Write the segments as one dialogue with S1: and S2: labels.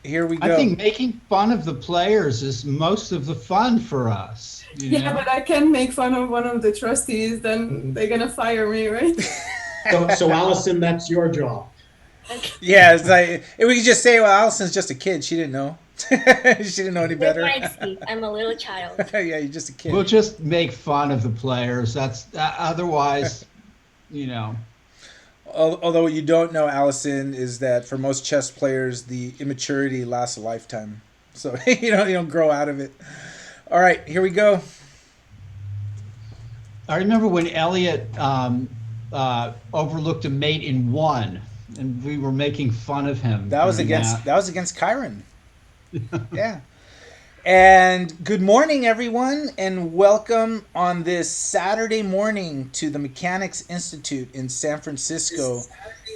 S1: here we
S2: I
S1: go.
S2: think making fun of the players is most of the fun for us, you
S3: Yeah,
S2: know?
S3: but I can't make fun of one of the trustees, then they're gonna fire me, right?
S4: So Allison, that's your job.
S5: Okay.
S1: Yeah, it's like we could just say, well, Allison's just a kid. She didn't know. She didn't know any
S5: There's
S1: better.
S5: my excuse. I'm a little child.
S1: Yeah, you're just a kid.
S2: We'll just make fun of the players. That's otherwise, you know.
S1: Although what you don't know, Allison, is that for most chess players, the immaturity lasts a lifetime. So you don't grow out of it. All right, here we go.
S2: I remember when Elliot overlooked a mate in one, and we were making fun of him
S1: That was
S2: during
S1: against
S2: that.
S1: that was against Kyron. Yeah. And good morning, everyone, and welcome on this Saturday morning to the Mechanics Institute in San Francisco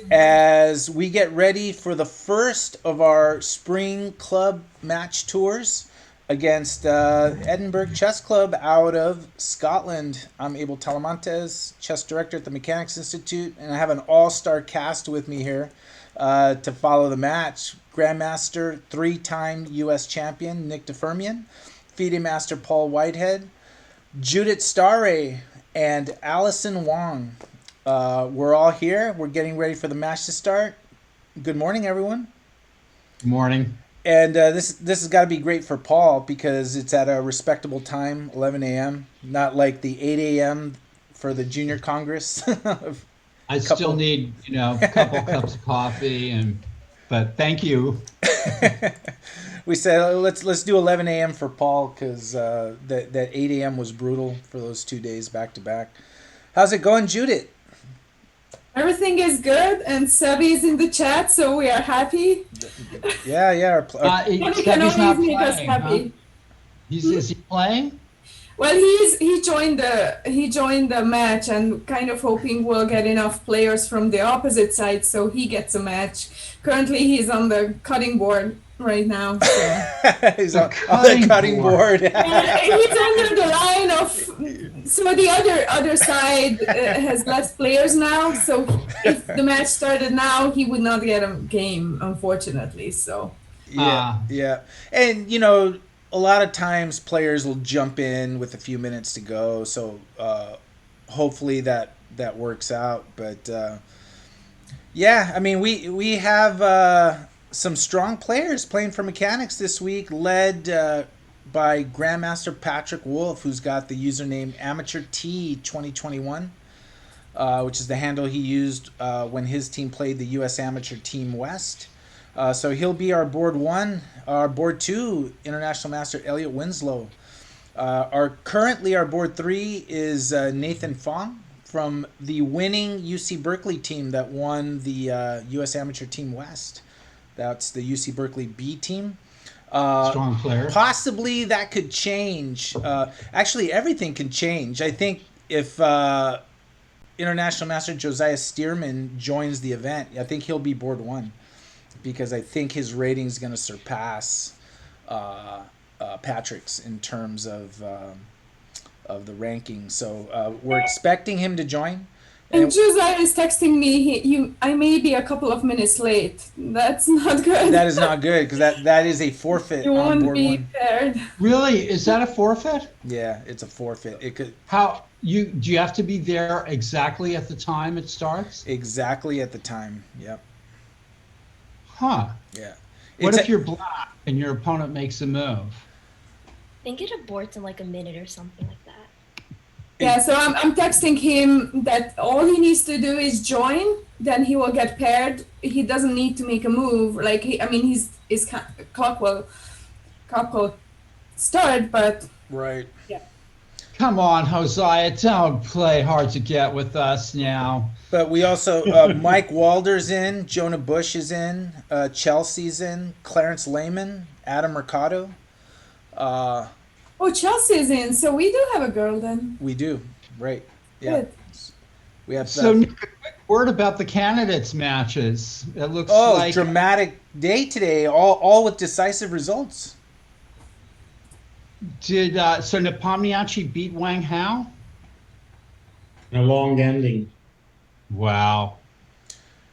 S1: as we get ready for the first of our spring club match tours against Edinburgh Chess Club out of Scotland. I'm Abel Talamantes, chess director at the Mechanics Institute, and I have an all-star cast with me here to follow the match. Grandmaster, three-time U.S. champion Nick DeFermian, FIDE Master Paul Whitehead, Judith Starre, and Allison Wong. We're all here. We're getting ready for the match to start. Good morning, everyone.
S2: Good morning.
S1: And this has got to be great for Paul because it's at a respectable time, 11 a.m., not like the 8 a.m. for the Junior Congress.
S2: I still need, a couple cups of coffee, but thank you.
S1: We said let's do 11 a.m. for Paul because that 8 a.m. was brutal for those 2 days back to back. How's it going, Judith?
S3: Everything is good, and Sebi is in the chat, so we are happy.
S1: Yeah.
S3: Sebi can
S2: Steffi's not
S3: always make us
S2: playing, huh?
S3: happy.
S2: Is he playing?
S3: Well, he joined the match and kind of hoping we'll get enough players from the opposite side so he gets a match. Currently, he's on the cutting board right now. So.
S1: He's on the cutting board.
S3: He's under the line of. So the other side has less players now. So if the match started now, he would not get a game, unfortunately. So.
S1: Yeah. And a lot of times players will jump in with a few minutes to go, so hopefully that works out. But yeah, I mean we have some strong players playing for Mechanics this week, led by Grandmaster Patrick Wolf, who's got the username Amateur T 2021, which is the handle he used when his team played the U.S. Amateur Team West. So he'll be our board one. Our board two, International Master Elliot Winslow. Currently our board three is Nathan Fong from the winning UC Berkeley team that won the U.S. Amateur Team West. That's the UC Berkeley B team.
S2: Strong player.
S1: Possibly that could change. Actually, everything can change. I think if International Master Josiah Stearman joins the event, I think he'll be board one, because I think his rating is going to surpass Patrick's in terms of the ranking. So we're expecting him to join.
S3: And Josiah is texting me. I may be a couple of minutes late. That's not good.
S1: That is not good because that is a forfeit
S3: You
S1: on
S3: won't
S1: board
S3: be
S1: one.
S3: paired.
S2: Really? Is that a forfeit?
S1: Yeah, it's a forfeit. It could
S2: Do you have to be there exactly at the time it starts?
S1: exactly at the time. Yep.
S2: Huh.
S1: Yeah.
S2: What if you're black and your opponent makes a move?
S5: I think it aborts in like a minute or something like that.
S3: Yeah, so I'm texting him that all he needs to do is join, then he will get paired. He doesn't need to make a move. Like his clock will start, but
S1: right?
S3: Yeah.
S2: Come on, Josiah, don't play hard to get with us now.
S1: But we also Mike Walder's in, Jonah Bush is in, Chelsea's in, Clarence Lehman, Adam Mercado.
S3: Oh, Chelsea's in, so we do have a girl then.
S1: We do, right? Yeah.
S3: Good.
S1: We have.
S2: So, Nick, a quick word about the candidates matches. It looks like
S1: dramatic day today, all with decisive results.
S2: Did so Nepomniachtchi beat Wang Hao?
S4: A long ending.
S2: Wow.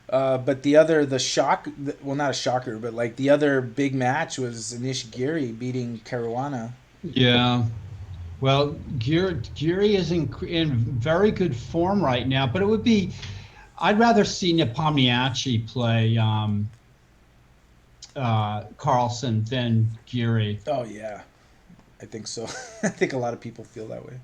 S1: But well, not a shocker, but like the other big match was Nishigiri beating Caruana.
S2: Yeah. Well, Geary is in very good form right now, but I'd rather see Nepomniachtchi play Carlson than Geary.
S1: Oh yeah, I think so. I think a lot of people feel that way.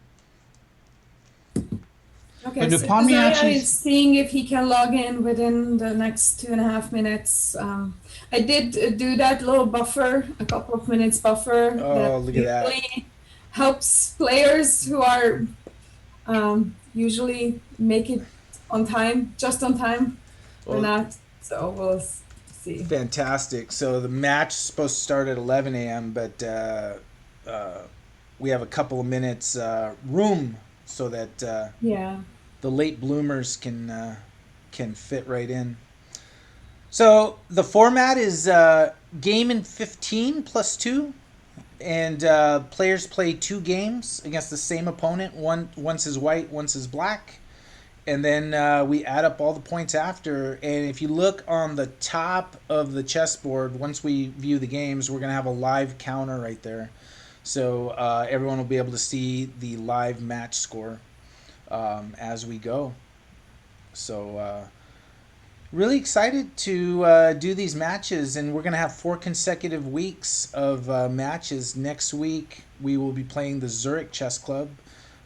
S3: Okay,
S2: But
S3: so Josiah is
S2: Nepomniachtchi's,
S3: seeing if he can log in within the next 2.5 minutes. I did do that little buffer, a couple of minutes buffer that
S1: Oh, look at that.
S3: usually helps players who are usually make it on time, just on time, or
S1: Well,
S3: not. So we'll see.
S1: fantastic. So the match is supposed to start at 11 a.m., but uh, we have a couple of minutes room so that
S3: Yeah.
S1: the late bloomers can fit right in. So the format is game in 15 plus 2, and players play 2 games against the same opponent. Once is white, once is black, and then we add up all the points after. And if you look on the top of the chessboard, once we view the games, we're gonna have a live counter right there, so everyone will be able to see the live match score as we go. So really excited to do these matches, and we're going to have 4 consecutive weeks of matches. Next week, we will be playing the Zurich Chess Club,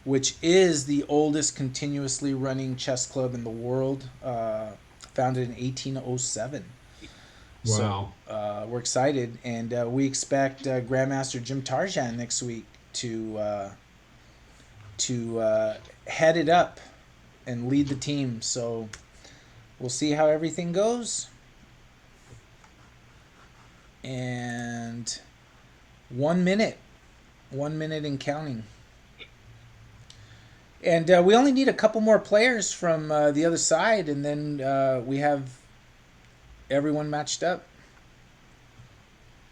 S1: which is the oldest continuously running chess club in the world, founded in 1807.
S2: wow.
S1: So we're excited, and we expect Grandmaster Jim Tarjan next week to head it up and lead the team. So we'll see how everything goes. And 1 minute, 1 minute and counting. And we only need a couple more players from the other side, and then we have everyone matched up.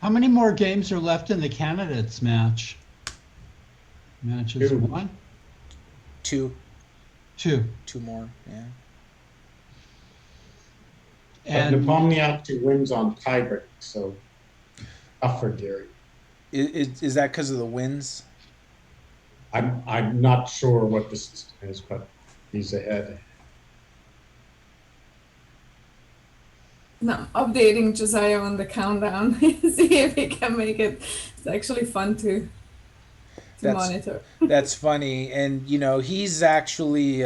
S2: How many more games are left in the candidates match? Matches
S4: Two.
S2: one?
S1: Two more, yeah.
S4: But
S2: And
S4: Nepomniachtchi wins on tiebreak, so tough for Gary.
S1: Is that because of the wins?
S4: I'm not sure what the system is, but he's ahead.
S3: No, I'm updating Josiah on the countdown. See if he can make it. It's actually fun to
S1: That's
S3: monitor.
S1: that's funny, and he's actually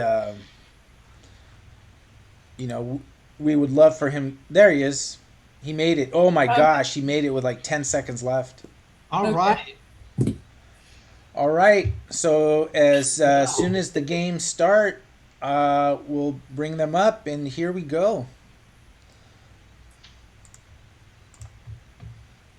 S1: we would love for him. There he is. He made it. Oh my gosh, he made it with like 10 seconds left.
S2: all
S3: Okay.
S2: right.
S1: All right. So as soon as the games start, we'll bring them up, and here we go.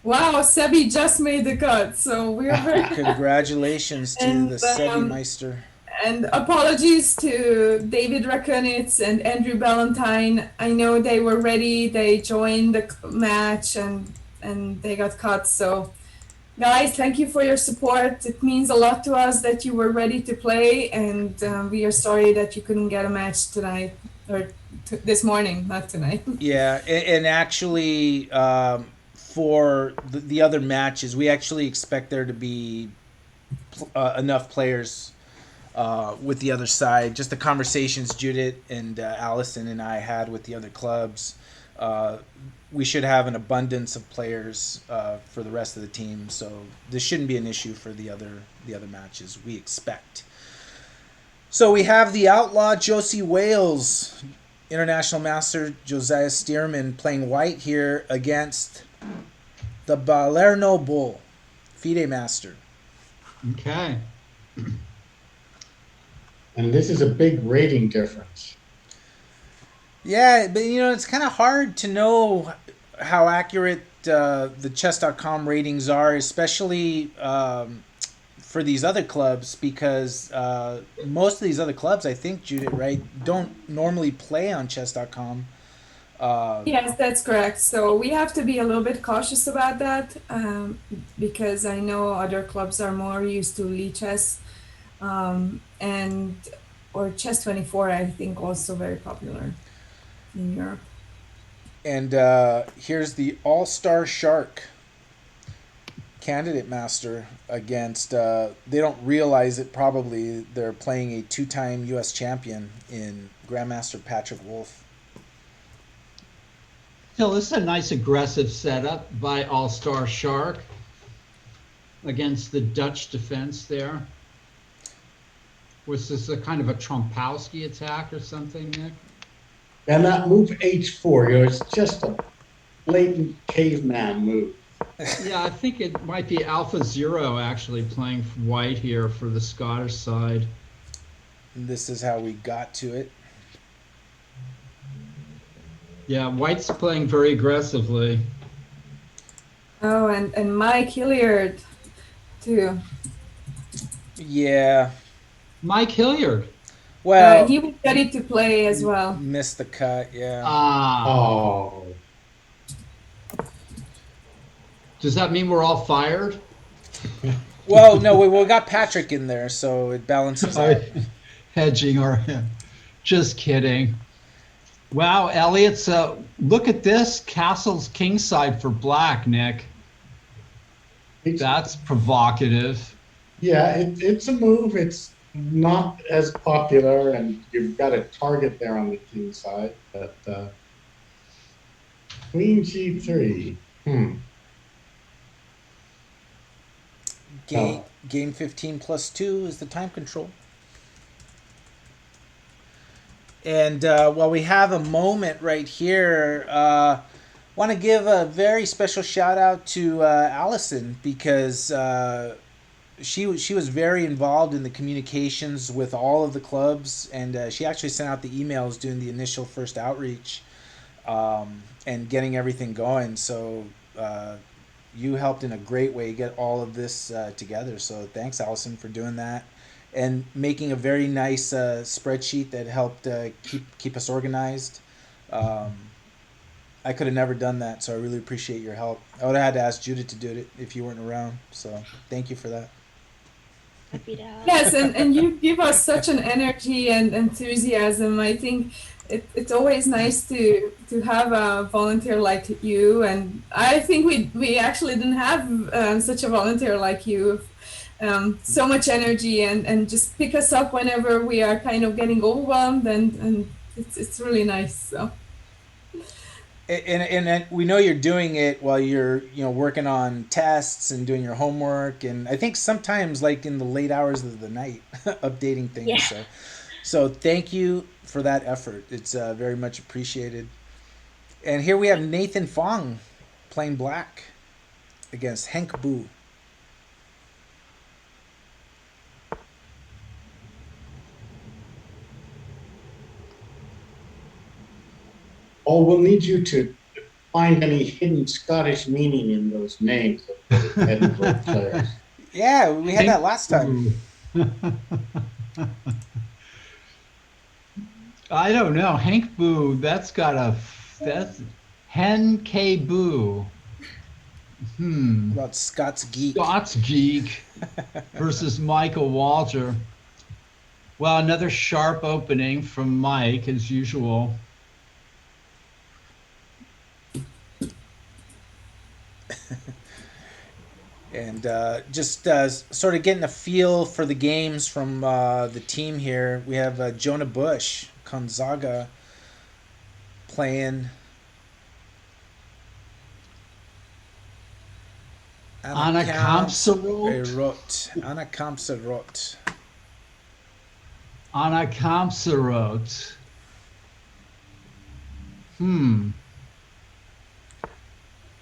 S3: Wow, Sebi just made the cut, so we're very
S1: Congratulations to
S3: And,
S1: the Sebi Meister.
S3: and apologies to David Rakunitz and Andrew Ballantyne. I know they were ready. They joined the match and they got cut. So, guys, thank you for your support. It means a lot to us that you were ready to play, and we are sorry that you couldn't get a match tonight or this morning, not tonight.
S1: Yeah, and actually, for the other matches, we actually expect there to be enough players with the other side. Just the conversations Judith and Allison and I had with the other clubs, we should have an abundance of players for the rest of the team. So this shouldn't be an issue for the other matches, we expect. So we have the outlaw Josie Wales, international master Josiah Stearman playing white here against the Balerno Bull, FIDE master.
S2: Okay.
S4: And this is a big rating difference.
S1: Yeah, but it's kind of hard to know how accurate the chess.com ratings are, especially for these other clubs, because most of these other clubs, I think, Judith, right, don't normally play on chess.com.
S3: Yes, that's correct. So we have to be a little bit cautious about that because I know other clubs are more used to Lichess and or Chess 24. I think also very popular in Europe.
S1: And here's the All-Star Shark Candidate Master against. They don't realize it probably. They're playing a two-time U.S. champion in Grandmaster Patrick Wolf.
S2: So this is a nice aggressive setup by All-Star Shark against the Dutch defense there. Was this a kind of a Trompowski attack or something, Nick?
S4: And that move H4, it's just a blatant caveman move.
S2: Yeah, I think it might be Alpha Zero actually playing white here for the Scottish side.
S1: And this is how we got to it.
S2: Yeah, white's playing very aggressively.
S3: Oh, and Mike Hilliard too.
S1: Yeah.
S2: Mike Hilliard.
S1: Well,
S3: He was ready to play as well.
S1: missed the cut. Yeah.
S4: Oh.
S2: Does that mean we're all fired?
S1: Well, no, we got Patrick in there, so it balances out.
S2: Hedging or just kidding. Wow, Elliot, so look at this. Castle's kingside for black, Nick. That's provocative.
S4: Yeah, it's a move. It's not as popular, and you've got a target there on the king side. But Queen G3.
S1: Game 15 plus 2 is the time control. And while we have a moment right here, want to give a very special shout out to Allison, because she was very involved in the communications with all of the clubs, and she actually sent out the emails doing the initial first outreach and getting everything going. So you helped in a great way get all of this together. So thanks, Allison, for doing that and making a very nice spreadsheet that helped keep us organized. I could have never done that, so I really appreciate your help. I would have had to ask Judith to do it if you weren't around. So thank you for that.
S5: Happy to help.
S3: Yes, and you give us such an energy and enthusiasm. I think it's always nice to have a volunteer like you, and I think we actually didn't have such a volunteer like you. So much energy and just pick us up whenever we are kind of getting overwhelmed, and it's really nice. So.
S1: And we know you're doing it while you're working on tests and doing your homework, and I think sometimes like in the late hours of the night updating things.
S5: Yeah.
S1: So thank you for that effort. It's very much appreciated. And here we have Nathan Fong playing black against Henk Boo.
S4: Oh, we'll need you to find any hidden Scottish meaning in those names of the Edinburgh players.
S1: Yeah, we had that last time.
S2: I don't know. Hank Boo, that's Hen K Boo.
S1: About Scott's Geek.
S2: Scott's Geek versus Michael Walter. Well, another sharp opening from Mike as usual.
S1: And just sort of getting a feel for the games from the team here. We have Jonah Bush, Gonzaga, playing
S2: Anna Kampserot.
S1: Anna Kampserot.
S2: Anna Kampserot.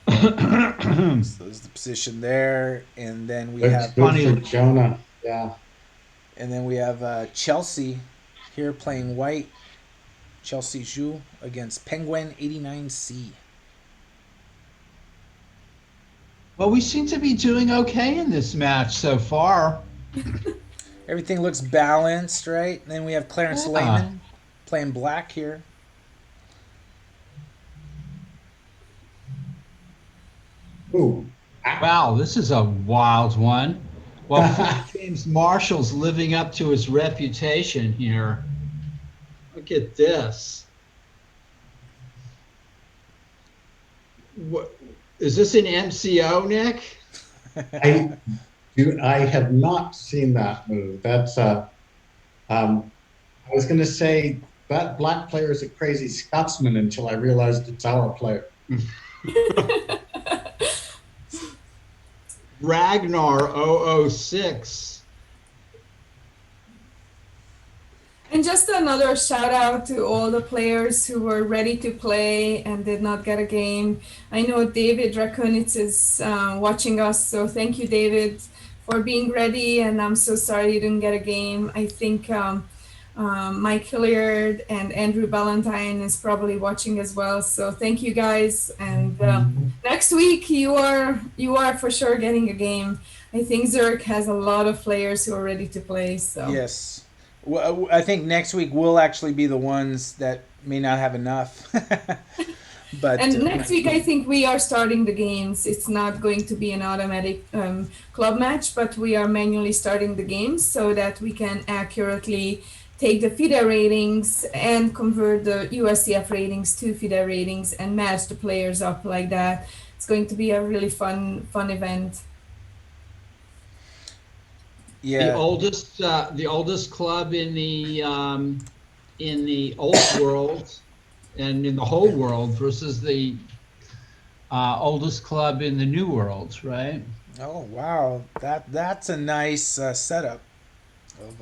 S1: So there's the position there, and then we
S4: That's
S1: have
S4: good for Jonah. Yeah.
S1: And then we have Chelsea here playing white. Chelsea Zhu against Penguin 89C.
S2: Well, we seem to be doing okay in this match so far.
S1: Everything looks balanced, right? And then we have Clarence Lehman playing black here.
S4: Ooh.
S2: Wow, this is a wild one. Well, James Marshall's living up to his reputation here. Look at this. What is this in MCO, Nick?
S4: I I have not seen that move. That's I was going to say that black player is a crazy Scotsman until I realized it's our player.
S2: Ragnar 006.
S3: And just another shout out to all the players who were ready to play and did not get a game. I know David Rakunitz is watching us, so thank you, David, for being ready. And I'm so sorry you didn't get a game. I think Mike Hilliard and Andrew Ballantyne is probably watching as well. So thank you guys. And next week you are for sure getting a game. I think Zurich has a lot of players who are ready to play. So.
S1: Yes. Well, I think next week we'll actually be the ones that may not have enough. But
S3: And next week, I think we are starting the games. It's not going to be an automatic club match, but we are manually starting the games so that we can accurately take the FIDE ratings and convert the USCF ratings to FIDE ratings and match the players up like that. It's going to be a really fun event.
S1: yeah,
S2: The oldest club in the old world and in the whole world versus the oldest club in the new world, right?
S1: oh wow, that's a nice setup of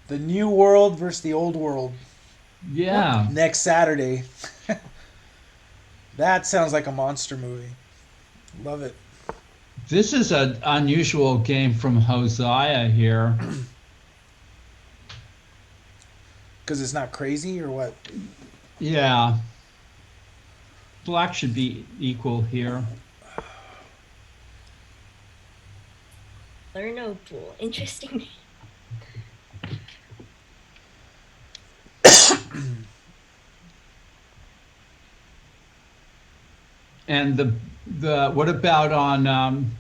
S1: the new world versus the old world
S2: Yeah.
S1: next Saturday. That sounds like a monster movie. Love it.
S2: This is an unusual game from Hosea here.
S1: Because it's not crazy or what?
S2: Yeah. Black should be equal here.
S5: Lerno pool. Interesting.
S2: And the what about on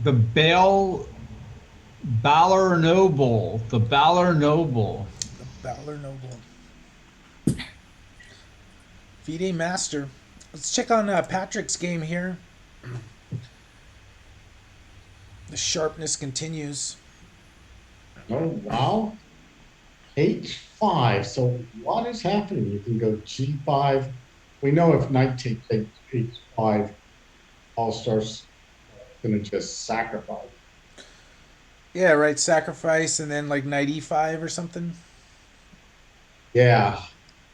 S2: the Balor Noble? The Balor Noble.
S1: The Balor Noble. FIDE Master. Let's check on Patrick's game here. The sharpness continues.
S4: Oh, wow. H5. So what is happening? You can go G5. We know if knight takes H5, all stars going to just sacrifice.
S1: Yeah, right. Sacrifice and then like knight e5 or something.
S4: Yeah.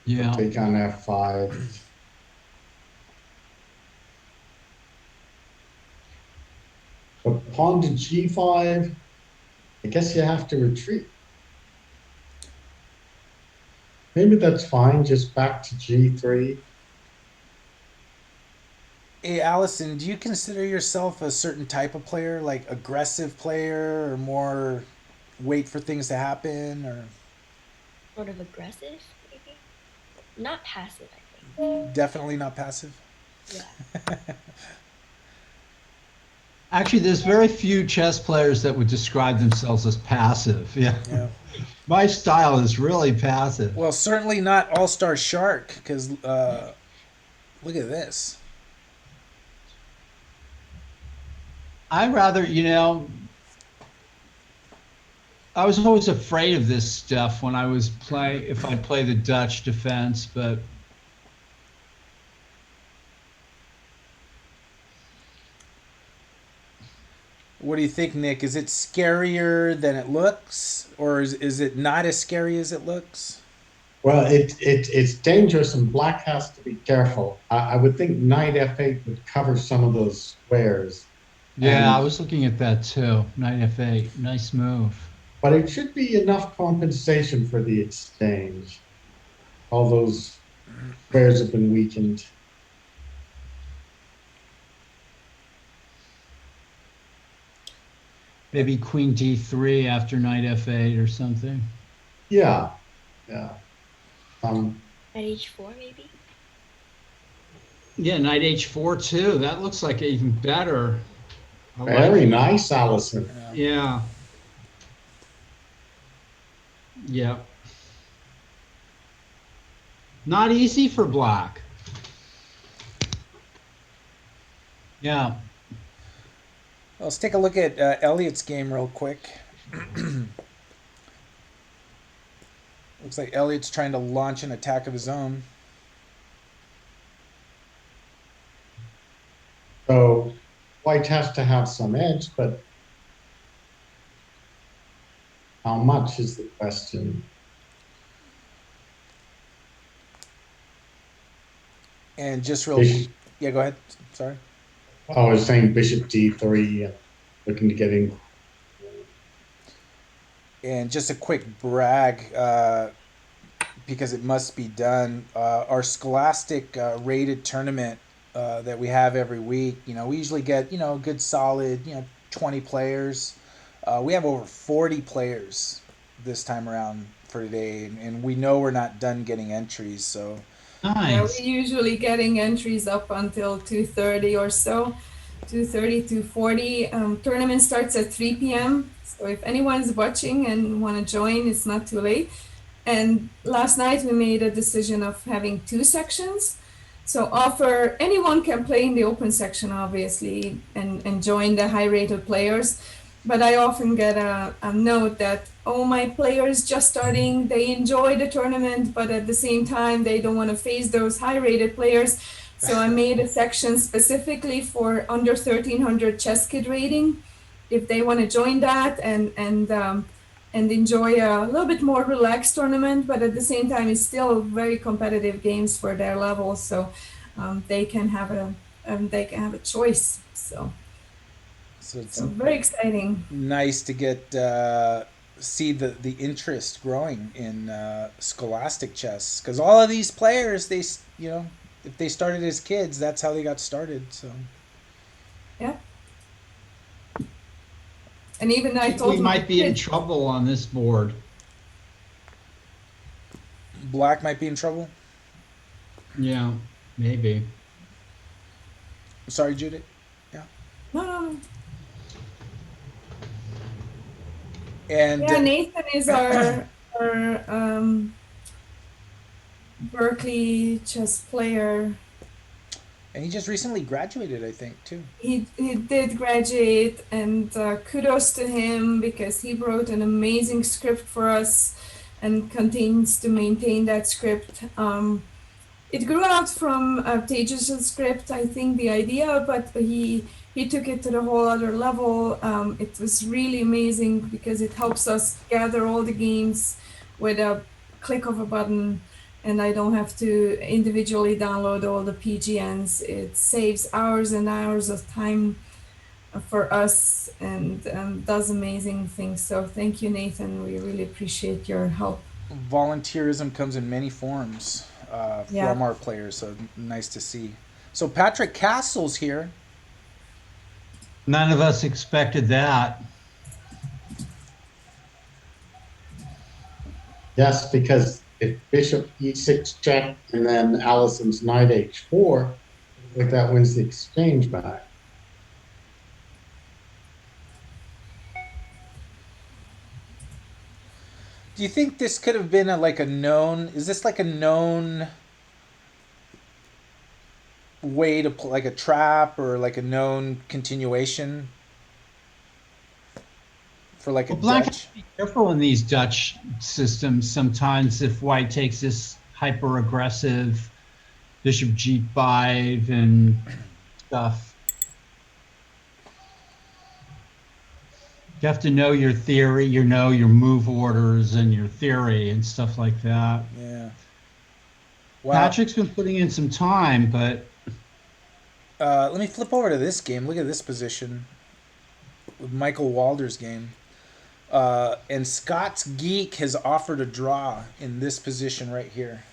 S2: Yeah.
S4: Take on F5. But pawn to G5, I guess you have to retreat. Maybe that's fine, just back to G3.
S1: Hey, Allison, do you consider yourself a certain type of player, like aggressive player or more wait for things to happen or
S5: Sort of aggressive, maybe. Not passive, I think.
S1: definitely not passive?
S5: Yeah.
S2: Actually, there's very few chess players that would describe themselves as passive. Yeah.
S1: Yeah.
S2: My style is really passive.
S1: Well, certainly not All-Star Shark because look at this.
S2: I rather, I was always afraid of this stuff when I was if I'd play the Dutch defense, but
S1: What do you think, Nick? Is it scarier than it looks, or is it not as scary as it looks?
S4: Well, it's dangerous, and black has to be careful. I would think knight F8 would cover some of those squares.
S2: yeah, I
S4: And-
S2: was looking at that too. Knight F8, nice move.
S4: But it should be enough compensation for the exchange. All those squares have been weakened.
S2: Maybe Queen D3 after Knight F8 or something.
S4: Yeah, yeah. Um,
S5: At H4, maybe?
S2: Yeah, Knight H4 too. That looks like even better. I like
S4: Very
S2: it.
S4: nice, Allison.
S2: Yeah. Yeah. Not easy for black. Yeah.
S1: Let's take a look at Elliot's game real quick. Looks like Elliot's trying to launch an attack of his own.
S4: So white has to have some edge, but how much is the question?
S1: And just real,
S4: Bishop,
S1: yeah, go ahead. Sorry.
S4: I was saying bishop d3 and looking to get in.
S1: And just a quick brag, because it must be done. Our Scholastic rated tournament that we have every week, we usually get, a good solid, 20 players. We have over 40 players this time around for today, and we know we're not done getting entries, so.
S3: Yeah,
S2: Nice.
S3: we're usually getting entries up until 2:30 or so, 2:30 to 40. Tournament starts at 3 p.m. So if anyone's watching and want to join, it's not too late. And last night we made a decision of having two sections. So offer anyone can play in the open section, obviously, and join the high rated players. But I often get a note that, oh, my players just starting, they enjoy the tournament, but at the same time, they don't want to face those high rated players. So I made a section specifically for under 1300 chess kid rating. If they want to join that and enjoy a little bit more relaxed tournament, but at the same time, it's still very competitive games for their level. So they can have a choice.
S1: So it's
S3: So very exciting.
S1: nice to get see the interest growing in Scholastic chess, because all of these players, if they started as kids, that's how they got started. So
S3: Yeah. And even
S2: I
S3: I
S2: think we
S3: told my
S2: might be in
S3: kids,
S2: trouble on this board.
S1: Black might be in trouble.
S2: Yeah, maybe.
S1: Sorry, Judith. Yeah.
S3: no, no, no.
S1: And
S3: Yeah, Nathan is our Berkeley chess player.
S1: and he just recently graduated, I think, too.
S3: He did graduate, and kudos to him because he wrote an amazing script for us and continues to maintain that script. It grew out from Tejas' script, I think, the idea, but he took it to the whole other level. It was really amazing because it helps us gather all the games with a click of a button, and I don't have to individually download all the PGNs. It saves hours and hours of time for us and does amazing things. So thank you, Nathan. We really appreciate your help.
S1: Volunteerism comes in many forms
S3: Yeah.
S1: from our players, so nice to see. So Patrick Castle's here.
S2: None of us expected that.
S4: Yes, because if bishop e6 check and then Allison's knight h4, like that wins the exchange back.
S1: Do you think this could have been like a known? Is this like a known way to play, like a trap or like a known continuation for like a
S2: Well, black has
S1: Dutch?
S2: to be careful in these Dutch systems sometimes if white takes this hyper aggressive bishop g5 and stuff. You have to know your theory, your move orders and your theory and stuff like that.
S1: Yeah. Wow.
S2: Patrick's been putting in some time, but
S1: Let me flip over to this game. Look at this position with Michael Walder's game. And Scott's Geek has offered a draw in this position right here.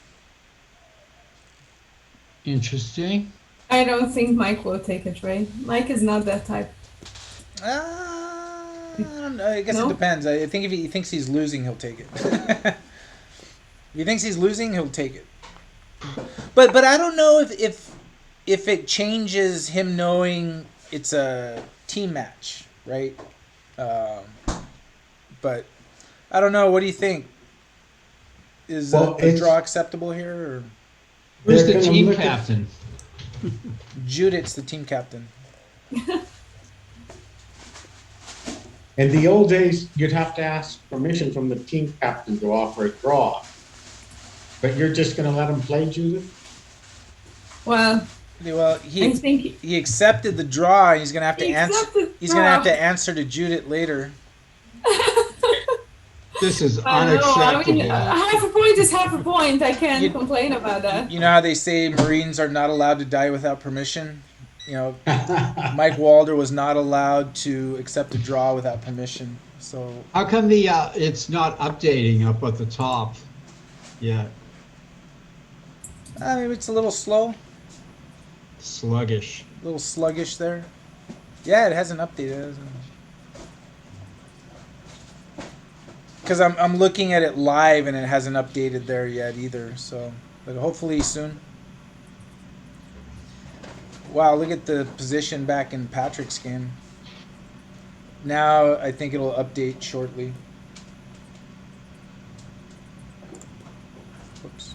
S2: interesting.
S3: I don't think Mike will take it, right? Mike is not that type.
S1: I don't know. I guess it
S3: No?
S1: depends. I think if he thinks he's losing, he'll take it. If he thinks he's losing, he'll take it. But I don't know if it changes him knowing it's a team match, right? But I don't know. What do you think? Is
S4: Well,
S1: a draw acceptable here? Or
S2: Who's
S4: They're
S2: the
S4: gonna
S2: team
S4: look at-
S2: captain?
S1: Judith's the team captain.
S4: In the old days, you'd have to ask permission from the team captain to offer a draw. But you're just going to let him play, Judith?
S3: Well,
S1: Well,
S3: I think
S1: he accepted the draw, and he's gonna have to
S3: he
S1: answer.
S3: accepted
S1: He's gonna have
S3: draw.
S1: to answer to Judith later.
S2: This is
S3: I don't know. I mean,
S2: unacceptable.
S3: half a point is half a point. I can't
S1: You,
S3: complain about that.
S1: you know how they say Marines are not allowed to die without permission? You know, Mike Walder was not allowed to accept a draw without permission. So
S2: How come it's not updating up at the top yet?
S1: maybe it's a little slow,
S2: Sluggish.
S1: a little sluggish there. Yeah, it hasn't updated. Because I'm looking at it live and it hasn't updated there yet either. So, but hopefully soon. Wow, look at the position back in Patrick's game. Now I think it'll update shortly. Whoops.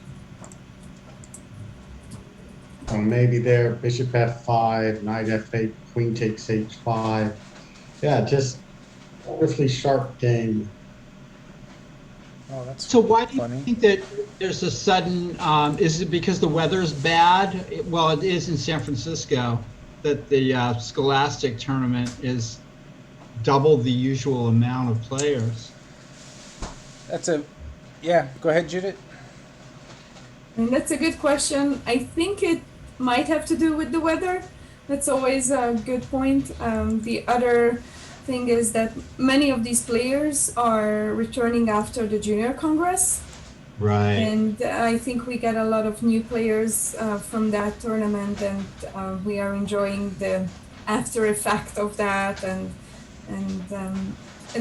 S4: Well, maybe there, bishop f5, knight f8, queen takes h5. Yeah, just wonderfully sharp game.
S1: Oh, that's
S2: So why do you
S1: funny.
S2: think that there's a sudden? Is it because the weather's bad? Well, it is in San Francisco that the Scholastic tournament is double the usual amount of players.
S1: Yeah. Go ahead, Judith.
S3: And that's a good question. I think it might have to do with the weather. That's always a good point. The other thing is that many of these players are returning after the Junior Congress.
S2: Right.
S3: And I think we get a lot of new players from that tournament, and we are enjoying the after effect of that. And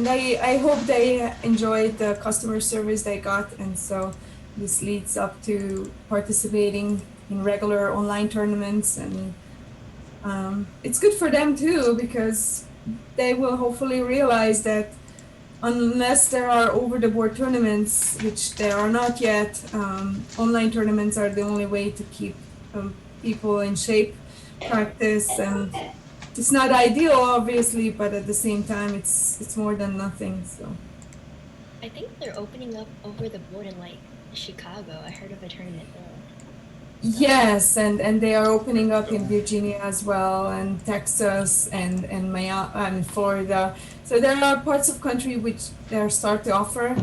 S3: I hope they enjoyed the customer service they got, and so this leads up to participating in regular online tournaments, and it's good for them too, because they will hopefully realize that unless there are over-the-board tournaments, which there are not yet, online tournaments are the only way to keep people in shape, practice, and it's not ideal, obviously, but at the same time, it's more than nothing. So
S5: I think they're opening up over the board in like Chicago. I heard of a tournament there.
S3: yes, and they are opening up in Virginia as well, and Texas, and Miami, and Florida. So there are parts of country which they start to offer.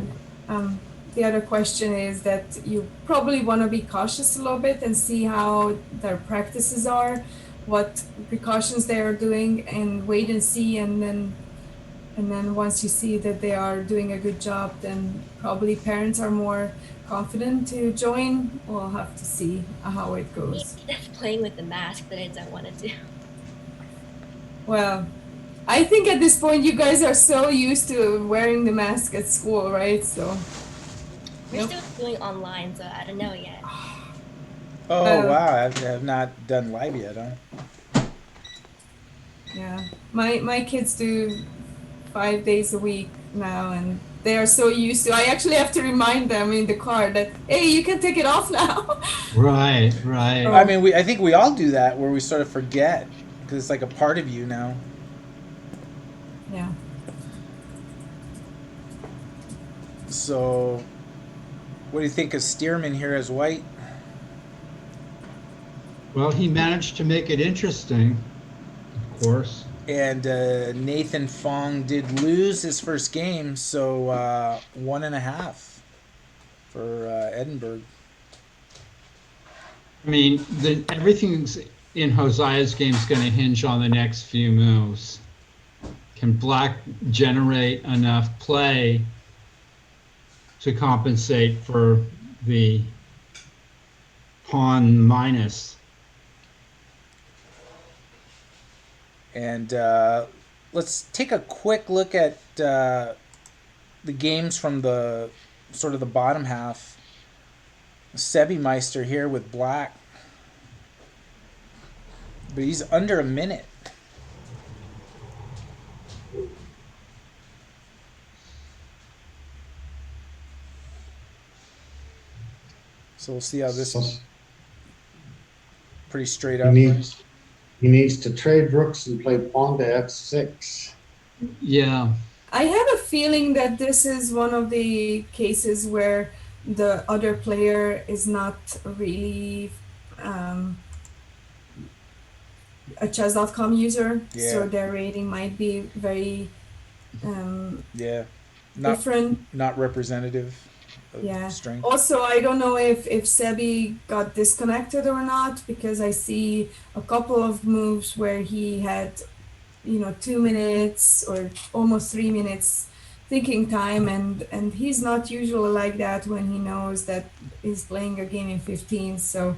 S3: The other question is that you probably want to be cautious a little bit and see how their practices are, what precautions they are doing, and wait and see, and then once you see that they are doing a good job, then probably parents are more confident to join. We'll have to see how it goes.
S5: Maybe that's playing with the mask that I don't want to do.
S3: Well, I think at this point you guys are so used to wearing the mask at school, right? So
S5: We're
S3: Yep.
S5: still doing online, so I don't know yet.
S1: Oh wow, I have not done live yet, huh?
S3: yeah, my kids do 5 days a week now, and they are so used to. I actually have to remind them in the car that hey, you can take it off now.
S2: Right. Right.
S3: Oh.
S1: I mean, I think we all do that where we sort of forget because it's like a part of you now.
S3: Yeah.
S1: So, what do you think of Stearman here as white?
S2: Well, he managed to make it interesting, of course.
S1: And Nathan Fong did lose his first game, so 1.5 for Edinburgh.
S2: I mean, everything's in Hosea's game is going to hinge on the next few moves. Can Black generate enough play to compensate for the pawn minus?
S1: And let's take a quick look at the games from the sort of the bottom half. Sebi Meister here with Black, but he's under a minute. So we'll see how this is pretty straight
S4: He
S1: up.
S4: needs He needs to trade rooks and play pawn to f6.
S2: Yeah.
S3: I have a feeling that this is one of the cases where the other player is not really um, a chess.com user,
S1: Yeah.
S3: so their rating might be very
S1: Yeah. Not
S3: different.
S1: not representative of
S3: Yeah.
S1: strength.
S3: Also, I don't know if Sebi got disconnected or not because I see a couple of moves where he had, 2 minutes or almost 3 minutes thinking time, and he's not usually like that when he knows that he's playing a game in 15. So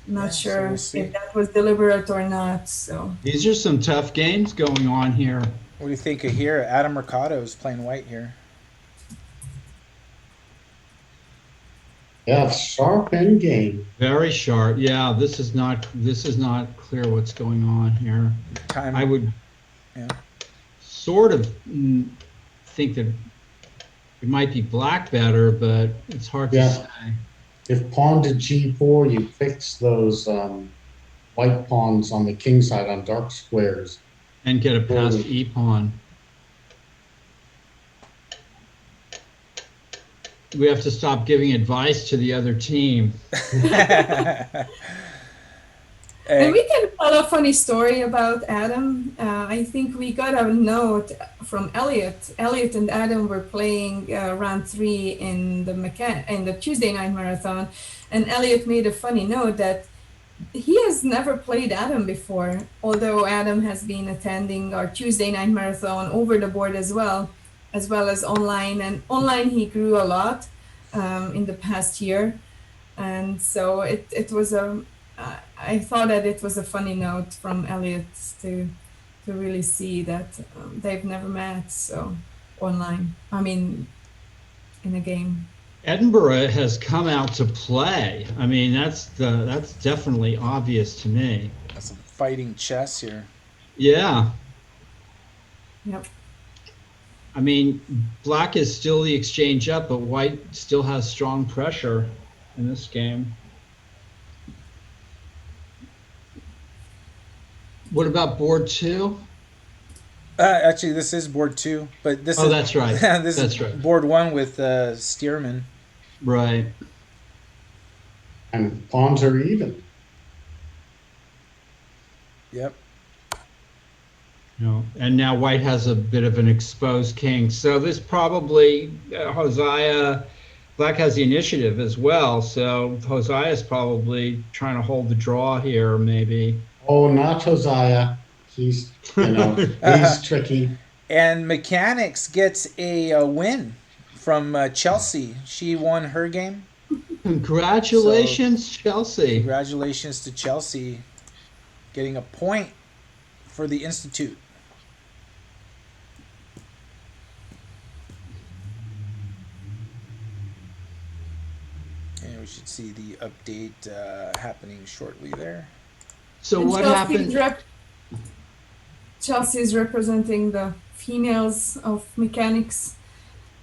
S3: not
S1: Yeah, so we'll
S3: sure
S1: see.
S3: if that was deliberate or not. So
S2: These are some tough games going on here.
S1: What do you think of here? Adam Mercado is playing white here.
S4: Yeah, sharp end game.
S2: Very sharp. Yeah, this is not clear what's going on here.
S1: Time.
S2: I would
S1: Yeah.
S2: sort of think that it might be black better, but it's hard to
S4: Yeah.
S2: say.
S4: If pawn to g4, you fix those white pawns on the king side on dark squares.
S2: And get a passed e pawn. We have to stop giving advice to the other team.
S3: And we can tell a funny story about Adam. I think we got a note from Elliot. Elliot and Adam were playing round 3 in the Tuesday night marathon, and Elliot made a funny note that he has never played Adam before, although Adam has been attending our Tuesday night marathon over the board as well as online. And online he grew a lot in the past year, and so it was I thought that it was a funny note from Elliot to really see that they've never met so online. I mean, in a game.
S2: Edinburgh has come out to play. I mean, that's definitely obvious to me.
S1: That's some fighting chess here.
S2: Yeah.
S3: Yep.
S2: I mean, black is still the exchange up, but white still has strong pressure in this game. What about board 2?
S1: Actually, this is board 2, but this is.
S2: Oh, that's right.
S1: This
S2: That's
S1: is
S2: right.
S1: board 1 with Stearman.
S2: Right.
S4: And pawns are even.
S1: Yep.
S2: No. And now white has a bit of an exposed king. So this probably, Hosea, black has the initiative as well. So Hosea is probably trying to hold the draw here, maybe.
S4: Oh, not Hosea. He's, he's tricky.
S1: And Mechanics gets a win from Chelsea. She won her game.
S2: Congratulations, Chelsea.
S1: Congratulations to Chelsea getting a point for the Institute. And we should see the update happening shortly there.
S2: So
S3: And
S2: what
S3: Chelsea's
S2: happened?
S3: Chelsea is representing the females of mechanics.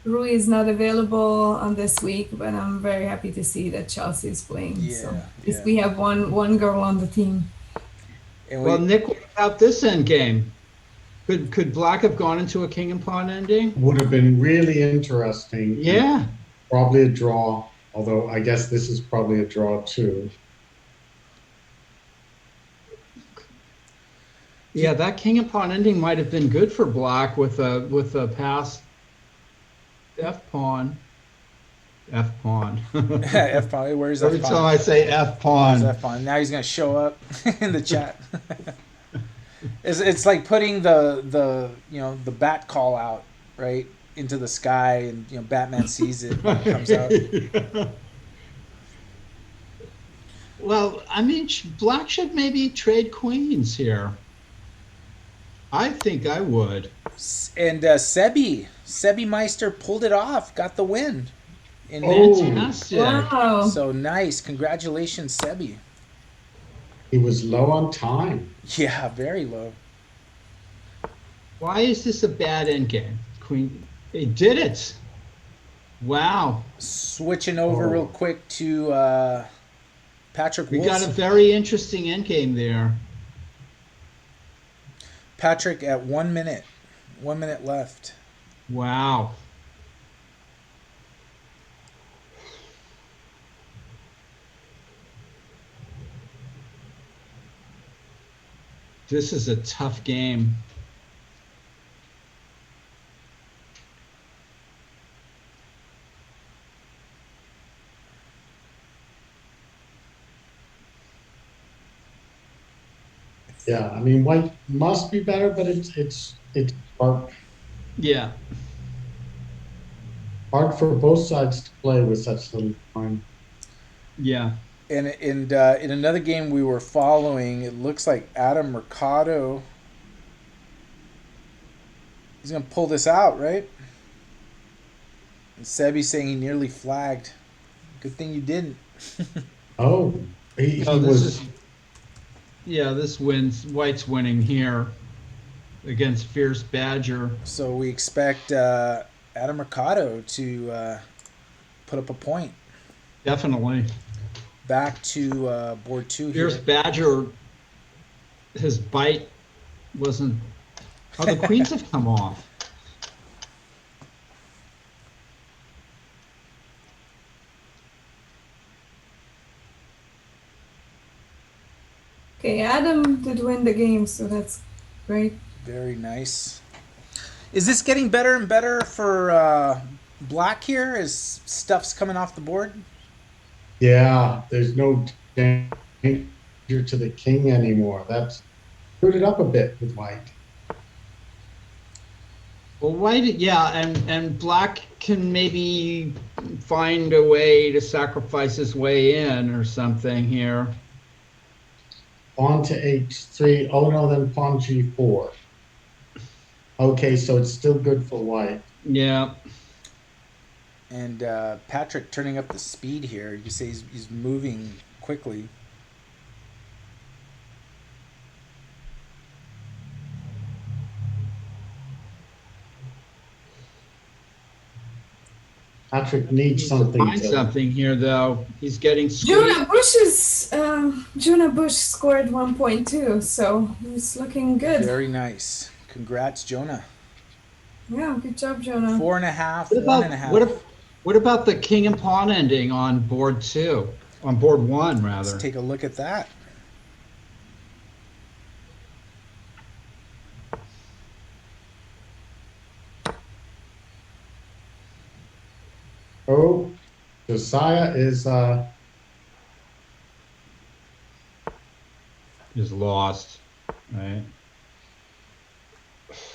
S3: Rui is not available on this week, but I'm very happy to see that Chelsea is playing. So at least we have one girl on the team.
S1: And
S2: Well, Nick, what about this end game? Could black have gone into a king and pawn ending?
S4: Would have been really interesting.
S2: Yeah.
S4: Probably a draw, although I guess this is probably a draw too.
S2: Yeah, that king and pawn ending might have been good for black with a pass f pawn. F pawn.
S1: F pawn. Where's
S2: Every
S1: F pawn?
S2: time I say f
S1: Where's
S2: pawn.
S1: F pawn? Now he's gonna show up in the chat. It's like putting the bat call out right into the sky, and Batman sees it when it comes out.
S2: Well, I mean, black should maybe trade queens here. I think I would.
S1: And Sebi Meister pulled it off, got the win.
S2: Fantastic.
S3: Wow.
S1: So nice. Congratulations, Sebi.
S4: He was low on time.
S1: Yeah, very low.
S2: Why is this a bad endgame? Queen, it did it. Wow.
S1: Switching over real quick to Patrick
S2: We
S1: Wilson.
S2: got a very interesting endgame there.
S1: Patrick at 1 minute. 1 minute left.
S2: Wow. This is a tough game.
S4: Yeah, I mean, white must be better, but it's
S2: Yeah.
S4: hard for both sides to play with such little time.
S2: Yeah.
S1: And in another game we were following, it looks like Adam Mercado. He's gonna pull this out, right? And Sebi's saying he nearly flagged. Good thing you didn't.
S4: Oh, he
S2: Oh,
S4: was.
S2: this wins. White's winning here against Fierce Badger.
S1: So we expect Adam Mercado to put up a point.
S2: Definitely.
S1: Back to board two here.
S2: Fierce Badger, his bite wasn't. Oh, the queens have come off.
S3: Okay, Adam did win the game, so that's great.
S1: Very nice. Is this getting better and better for black here as stuff's coming off the board?
S4: Yeah, there's no danger to the king anymore. That's screwed it up a bit with white.
S2: Well, white, yeah, and black can maybe find a way to sacrifice his way in or something here.
S4: Pawn to h3. Oh no, then pawn g4. Okay, so it's still good for white.
S2: Yeah.
S1: And Patrick turning up the speed here. You say he's moving quickly.
S4: Patrick needs
S2: Needs to
S4: something
S2: find
S4: to.
S2: something here, though. He's getting squeezed.
S3: Jonah Bush scored 1.2, so he's looking good.
S1: Very nice. Congrats, Jonah.
S3: Yeah, good job, Jonah.
S1: 4.5,
S2: What
S1: one
S2: about
S1: and a half.
S2: what about the king and pawn ending on board two? On board one, rather.
S1: Let's take a look at that.
S4: Oh, Josiah is
S2: Is lost, right?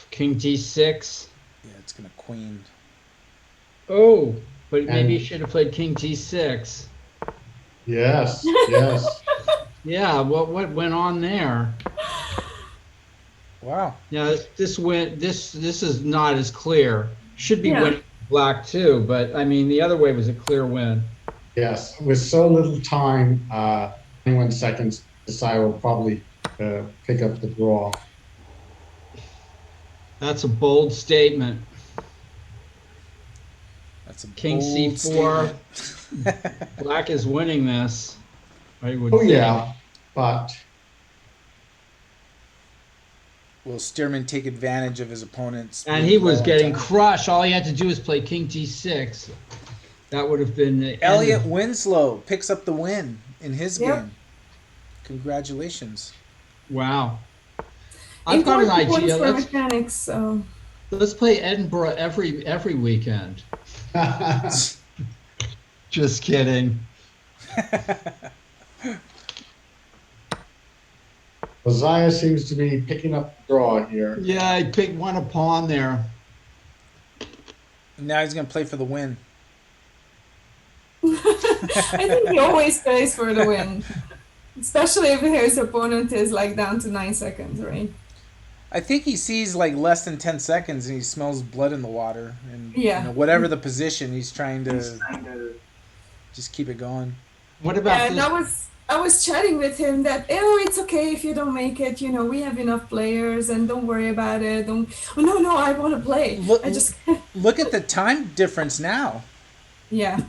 S2: King g6.
S1: Yeah, it's gonna queen.
S2: Oh, but maybe he
S4: And-
S2: should have played king g6.
S4: yes, yes.
S2: Yeah, what went on there?
S1: Wow.
S2: Yeah, this is not as clear. Should be
S3: Yeah.
S2: winning black too, but I mean the other way was a clear win.
S4: Yes, with so little time, 21 seconds, Josiah will probably pick up the draw.
S2: That's a bold statement.
S1: That's a
S2: King
S1: bold
S2: c4.
S1: statement.
S2: Black is winning this. I would
S4: Oh
S2: think.
S4: yeah, but
S1: Will Stearman take advantage of his opponent's?
S2: And he was
S1: low on
S2: getting
S1: time?
S2: crushed. All he had to do was play king g6. That would have been the end
S1: Elliot
S2: of-
S1: Winslow picks up the win in his
S3: Yep.
S1: game. Congratulations.
S2: Wow. I've got an
S3: Important points
S2: idea.
S3: for
S2: Let's
S3: mechanics, so
S2: play Edinburgh every weekend. Just kidding.
S4: Josiah seems to be picking up the draw here.
S2: Yeah, I picked one a pawn there.
S1: Now he's gonna play for the win.
S3: I think he always plays for the win. Especially if his opponent is like down to 9 seconds, right?
S1: I think he sees like less than 10 seconds and he smells blood in the water. And
S3: Yeah.
S1: whatever the position, he's trying to just keep it going.
S2: What about
S3: And
S2: this?
S3: I was chatting with him that it's okay if you don't make it. You know, we have enough players, and don't worry about it. Don't. Oh no, I want to play.
S1: Look-
S3: I just.
S1: Look at the time difference now.
S3: Yeah.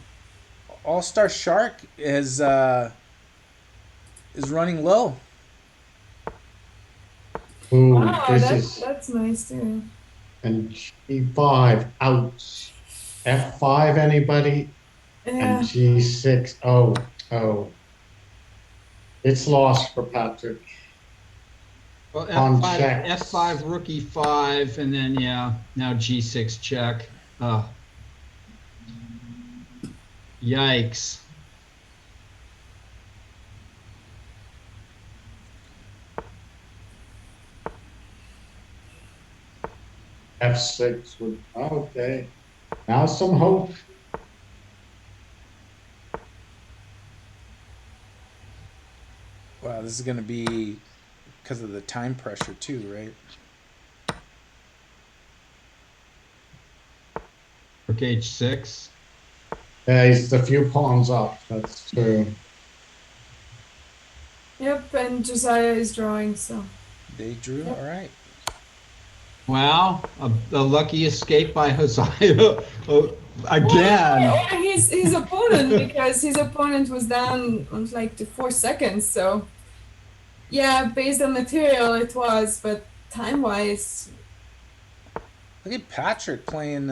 S1: All Star Shark is running low.
S4: Ooh,
S3: Wow,
S4: this is
S3: that's nice too.
S4: and G5. Ouch. F5, anybody? And
S3: Yeah.
S4: G6. Oh, oh. It's lost for Patrick.
S2: Well,
S4: On
S2: F5,
S4: checks.
S2: F5, Rook E5, and then yeah, now G6 check. Yikes.
S4: F6 would, okay. Now some hope.
S1: Wow, this is going to be because of the time pressure too, right?
S2: Rook H6.
S4: Yeah, he's a few pawns up. That's true.
S3: Yep, and Josiah is drawing, so.
S1: They drew.
S3: Yep.
S1: All right.
S2: Wow, a lucky escape by Hosea again.
S3: Or his opponent, because his opponent was down on like to 4 seconds. So yeah, based on material it was, but time wise,
S1: Look at Patrick playing.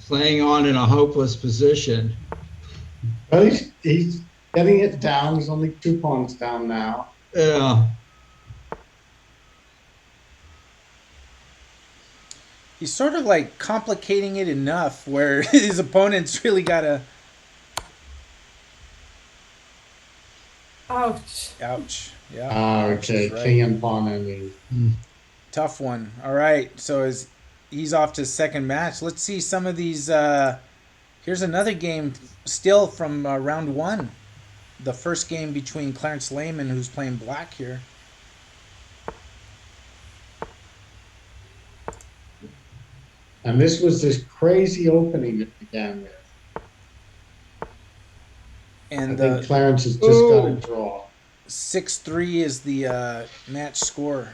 S2: Playing on in a hopeless position.
S4: But he's getting it down. He's only 2 pawns down now.
S2: Yeah.
S1: He's sort of like complicating it enough where his opponent's really got to.
S3: ouch.
S1: Ouch. Yeah.
S4: Ah,
S1: Ouch is
S4: okay,
S1: right.
S4: king and pawn ending.
S1: Tough one. All right. So he's off to his second match. Let's see some of these. Here's another game still from round one. The first game between Clarence Lehman, who's playing black here.
S4: And this was this crazy opening it began with.
S1: And
S4: I think
S1: the
S4: Clarence has just got a draw.
S1: 6-3 is the match score.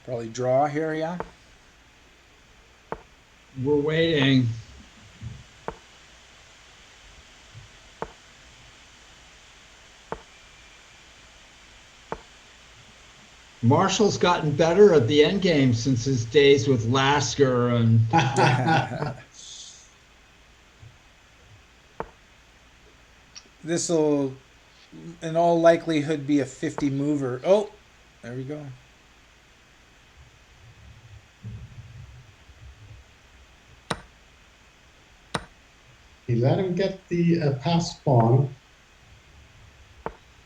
S1: Probably draw here, yeah.
S2: We're waiting. Marshall's gotten better at the end game since his days with Lasker and
S1: This will, in all likelihood, be a 50 mover. Oh, there we go.
S4: He let him get the pass pawn.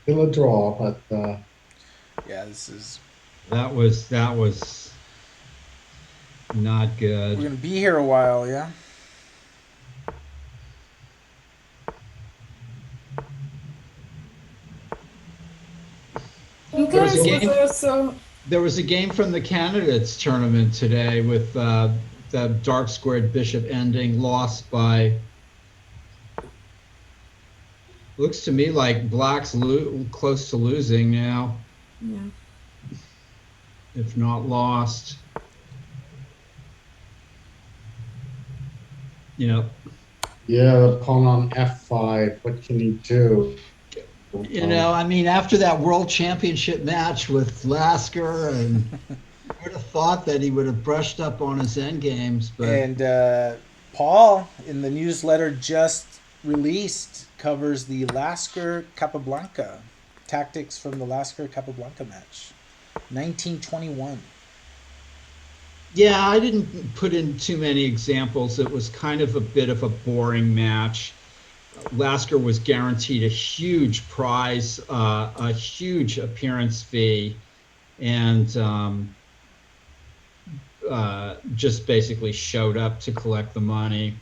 S4: Still a draw, but
S1: Yeah, this is.
S2: that was not
S1: We're
S2: good.
S1: gonna be here a while, yeah.
S3: And
S2: There was a
S3: Clarence was
S2: game.
S3: also
S2: There was a game from the candidates tournament today with the dark squared bishop ending lost by. Looks to me like black's close to losing now,
S3: yeah.
S2: if not lost. Yep.
S4: yeah, the pawn on F5. What can he do?
S2: I mean, after that world championship match with Lasker, and I would have thought that he would have brushed up on his end games, but
S1: And Paul, in the newsletter just released, covers the Lasker Capablanca tactics from the Lasker Capablanca match, 1921.
S2: yeah, I didn't put in too many examples. It was kind of a bit of a boring match. Lasker was guaranteed a huge prize, a huge appearance fee, and just basically showed up to collect the money.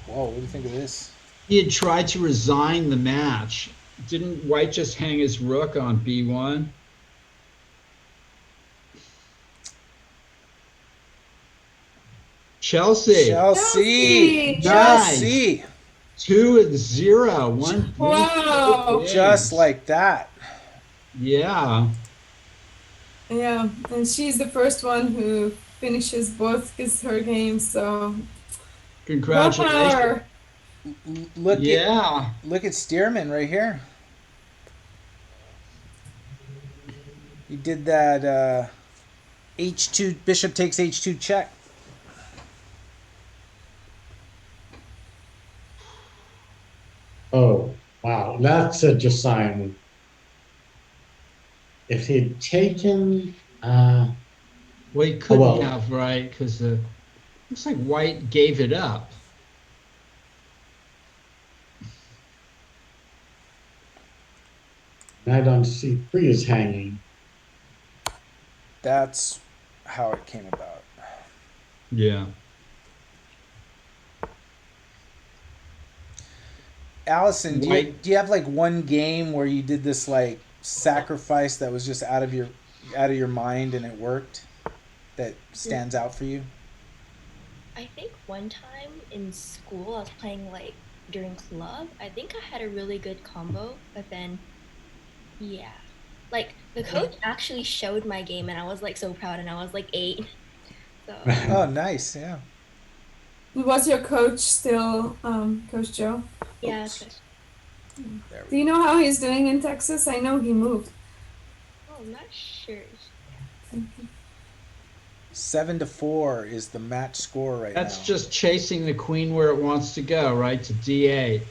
S1: Whoa, what do you think of this?
S2: He had tried to resign the match. Didn't White just hang his rook on B1? Chelsea.
S1: Chelsea.
S3: Chelsea!
S2: Nice.
S1: Chelsea.
S2: 2-0. One point.
S3: Wow!
S1: Just like that.
S2: Yeah.
S3: Yeah, and she's the first one who finishes both her games, so go for
S2: Congratulations.
S3: her!
S1: Look at
S2: Yeah.
S1: Stearman right here. He did that H2 bishop takes H2 check.
S4: Oh, wow. That's a Josiah. If he'd taken,
S2: Well, he
S4: oh,
S2: couldn't
S4: well,
S2: have, right? Because looks like White gave it up.
S4: knight on C3 is hanging.
S1: That's how it came about.
S2: Yeah.
S1: Allison,
S2: White.
S1: do you have like one game where you did this like sacrifice that was just out of your mind and it worked? That stands out for you?
S5: I think one time in school I was playing like during club. I think I had a really good combo, but then yeah. Like the coach actually showed my game and I was like so proud and I was like 8. So
S1: Oh, nice. Yeah.
S3: Was your coach still Coach Joe?
S5: yeah,
S1: Oops. There
S3: Do
S1: we
S3: you
S1: go.
S3: know how he's doing in Texas? I know he moved.
S5: oh, I'm not sure.
S1: 7-4 is the match score right
S2: That's
S1: now.
S2: just chasing the queen where it wants to go, right? To D8.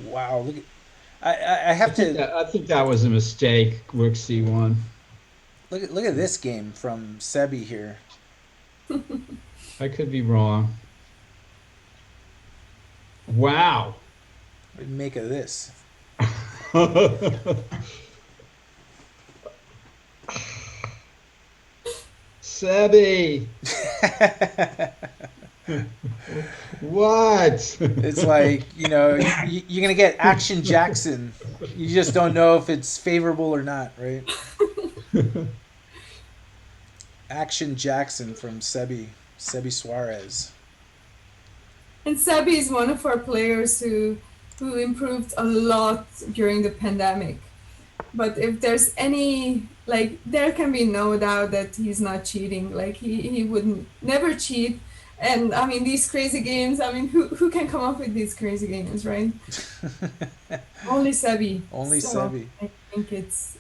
S1: Wow. Look at. I have to
S2: I think that was a mistake. Rook C1.
S1: look at this game from Sebi here.
S2: I could be wrong. Wow.
S1: What do you make of this?
S2: Sebi, what?
S1: It's like, you're going to get Action Jackson. You just don't know if it's favorable or not, right? Action Jackson from Sebi Suarez.
S3: And Sebi is one of our players who improved a lot during the pandemic. But if there's any like there can be no doubt that he's not cheating. Like he wouldn't never cheat. And I mean these crazy games, I mean who can come up with these crazy games, right? Only Sebi.
S1: Only
S3: So
S1: Sebi.
S3: I think it's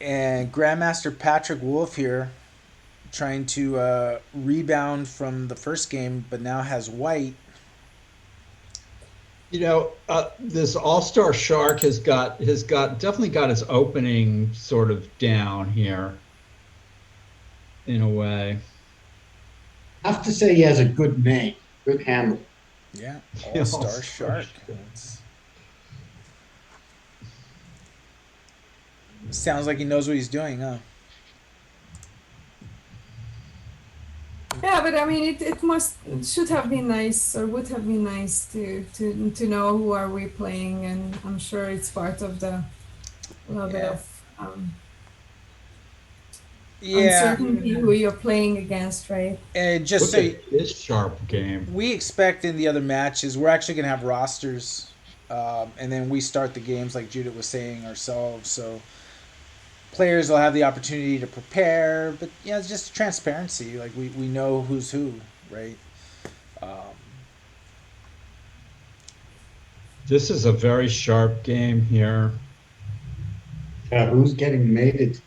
S1: And Grandmaster Patrick Wolf here trying to rebound from the first game, but now has white.
S2: This All-Star Shark has definitely got its opening sort of down here, in a way.
S4: I have to say he has a good name, good handle.
S1: Yeah,
S2: Yeah,
S1: All-Star
S2: All-Star
S1: Shark.
S2: Shark.
S1: Sounds like he knows what he's doing, huh?
S3: yeah, but I mean it should have been nice or would have been nice to know who are we playing, and I'm sure it's part of the little bit
S1: Yeah.
S3: of
S1: Yeah,
S3: uncertainty who you're playing against, right?
S1: and just
S2: Look
S1: so
S2: at this sharp game.
S1: we expect in the other matches, we're actually going to have rosters, and then we start the games like Judith was saying ourselves. So players will have the opportunity to prepare, but it's just transparency. Like we know who's who, right? Um,
S2: This is a very sharp game here.
S4: Who's getting mated?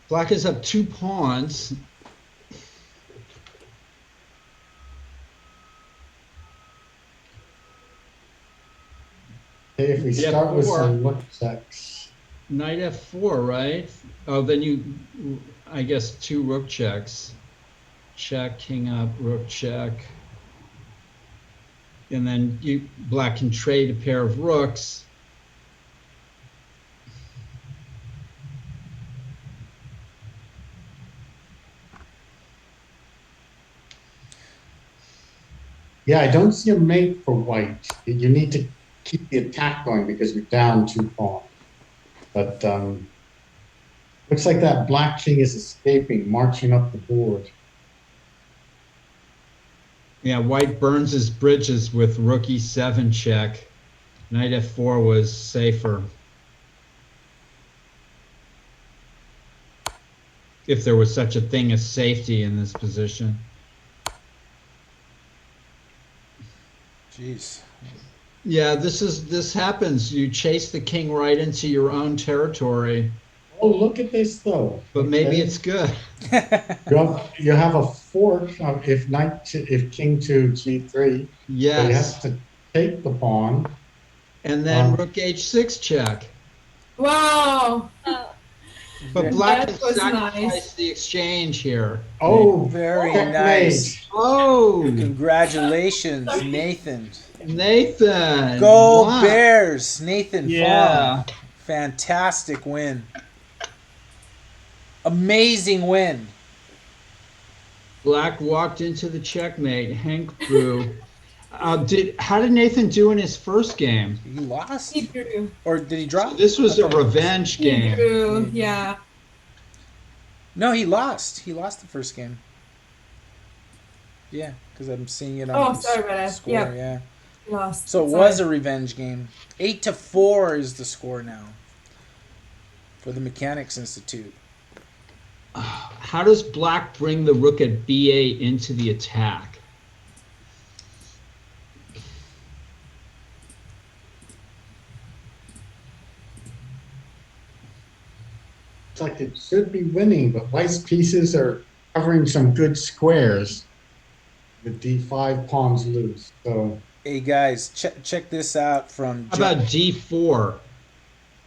S2: Black is up 2 pawns.
S4: Hey, if we
S2: Yeah,
S4: start with
S2: four.
S4: some look checks.
S2: Knight F4, right? Oh, then I guess 2 rook checks. Check, king up, rook check. And then Black can trade a pair of rooks.
S4: Yeah, I don't see a mate for white. You need to keep the attack going because you're down 2 pawns. But looks like that black king is escaping, marching up the board.
S2: Yeah, white burns his bridges with rook e7 check. Knight f4 was safer. If there was such a thing as safety in this position.
S1: Jeez.
S2: Yeah, this happens. You chase the king right into your own territory,
S4: Oh, look at this though.
S2: but maybe
S4: Okay.
S2: it's good.
S4: You have a fork if king to g3, so he has
S2: Yes.
S4: to take the pawn.
S2: And then
S4: Um,
S2: rook h6 check.
S3: Wow,
S5: Oh,
S2: But black
S3: that
S2: can
S3: was nice.
S2: sacrifice the exchange here.
S4: oh,
S1: Very
S4: checkmate.
S1: nice.
S2: Oh,
S1: Congratulations, Nathan.
S2: Nathan.
S1: Go
S2: Wow.
S1: Bears, Nathan Fong.
S2: Yeah.
S1: Fantastic win. Amazing win.
S2: Black walked into the checkmate. Hank Brew. How did Nathan do in his first game?
S1: He lost?
S3: He drew.
S1: Or did he
S2: So
S1: drop?
S2: this was
S1: I
S2: a
S1: thought he lost.
S2: revenge
S3: He
S2: game.
S3: drew. Yeah.
S1: No, he lost. He lost the first game. Yeah, because I'm seeing it on
S3: Oh,
S1: the
S3: sorry about that.
S1: score.
S3: Yep.
S1: Yeah.
S3: Lost.
S1: So it
S3: Sorry.
S1: was a revenge game. 8-4 is the score now for the Mechanics Institute.
S2: How does black bring the rook at b8 into the attack?
S4: It's like it should be winning, but white's pieces are covering some good squares. The d5 pawns loose. So
S1: Hey guys, check this out from.
S2: How about d4?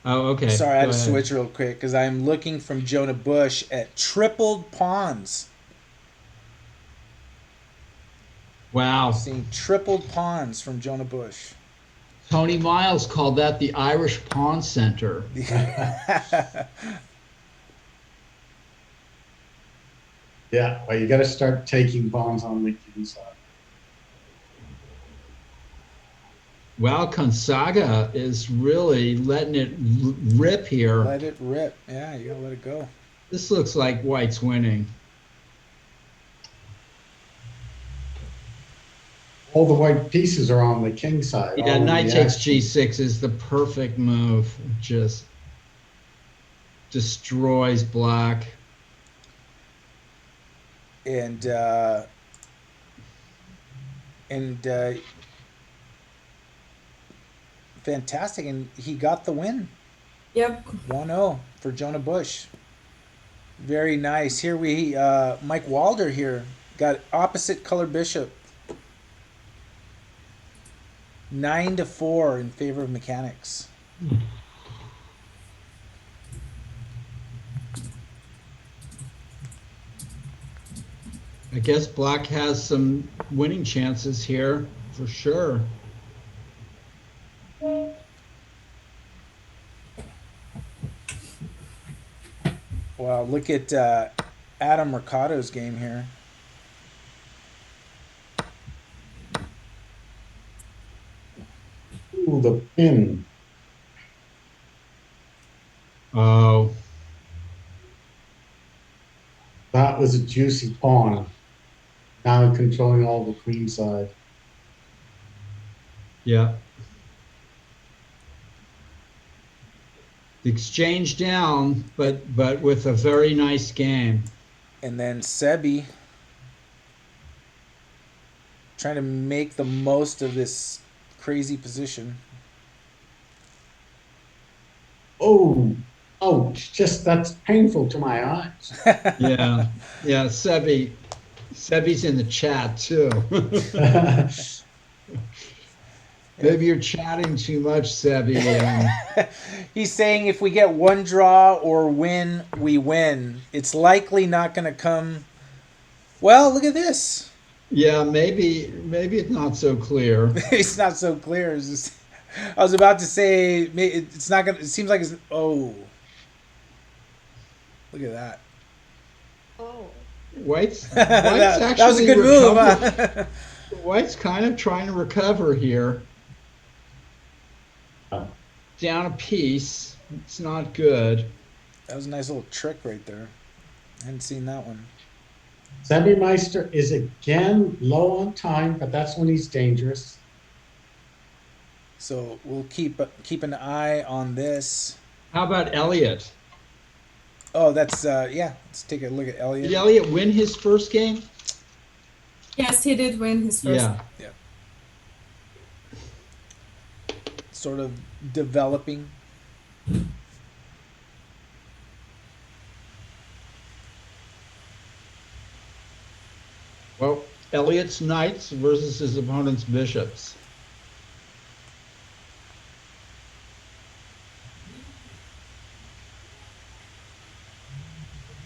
S2: Oh, okay.
S1: Sorry, I had
S2: Go
S1: to
S2: ahead.
S1: switch real quick because I'm looking from Jonah Bush at tripled pawns.
S2: Wow.
S1: Seeing tripled pawns from Jonah Bush.
S2: Tony Miles called that the Irish Pawn Center.
S4: yeah, well, you got to start taking pawns on the king side.
S2: Wow, Gonzaga is really letting it rip here.
S1: Let it rip. Yeah, you gotta let it go.
S2: This looks like white's winning.
S4: All the white pieces are on the king side.
S2: Yeah,
S4: all in
S2: knight
S4: the
S2: takes
S4: action.
S2: g6 is the perfect move. It just destroys black.
S1: And fantastic, and he got the win.
S3: Yep.
S1: 1-0 for Jonah Bush. Very nice. Here we Mike Walder here got opposite color bishop. 9-4 in favor of Mechanics.
S2: I guess black has some winning chances here for sure.
S1: Wow, look at Adam Mercado's game here.
S4: Ooh, the pin.
S2: Oh,
S4: That was a juicy pawn. Now controlling all the queen side.
S2: yeah. The exchange down, but with a very nice game.
S1: And then Sebi trying to make the most of this crazy position.
S4: Oh, ouch. Just that's painful to my eyes.
S2: Yeah, yeah. Sebi's in the chat too. Maybe you're chatting too much, Sebi.
S1: He's saying if we get one draw or win, we win. It's likely not going to come. Well, look at this.
S2: Yeah, maybe it's not so clear.
S1: It's not so clear. It's just, I was about to say it's not going to. It seems like it's. Oh. Look at that.
S5: oh.
S2: White's
S1: That was a
S2: actually
S1: good move.
S2: recovered.
S1: Huh?
S2: White's kind of trying to recover here.
S4: Oh.
S2: Down a piece. It's not good.
S1: That was a nice little trick right there. I hadn't seen that one.
S4: Meister is again low on time, but that's when he's dangerous.
S1: So we'll keep an eye on this.
S2: How about Elliot?
S1: Oh, that's yeah. Let's take a look at Elliot.
S2: Did Elliot win his first game?
S3: Yes, he did win his first.
S2: Yeah.
S1: Yeah. Sort of developing.
S2: Well, Elliot's knights versus his opponent's bishops.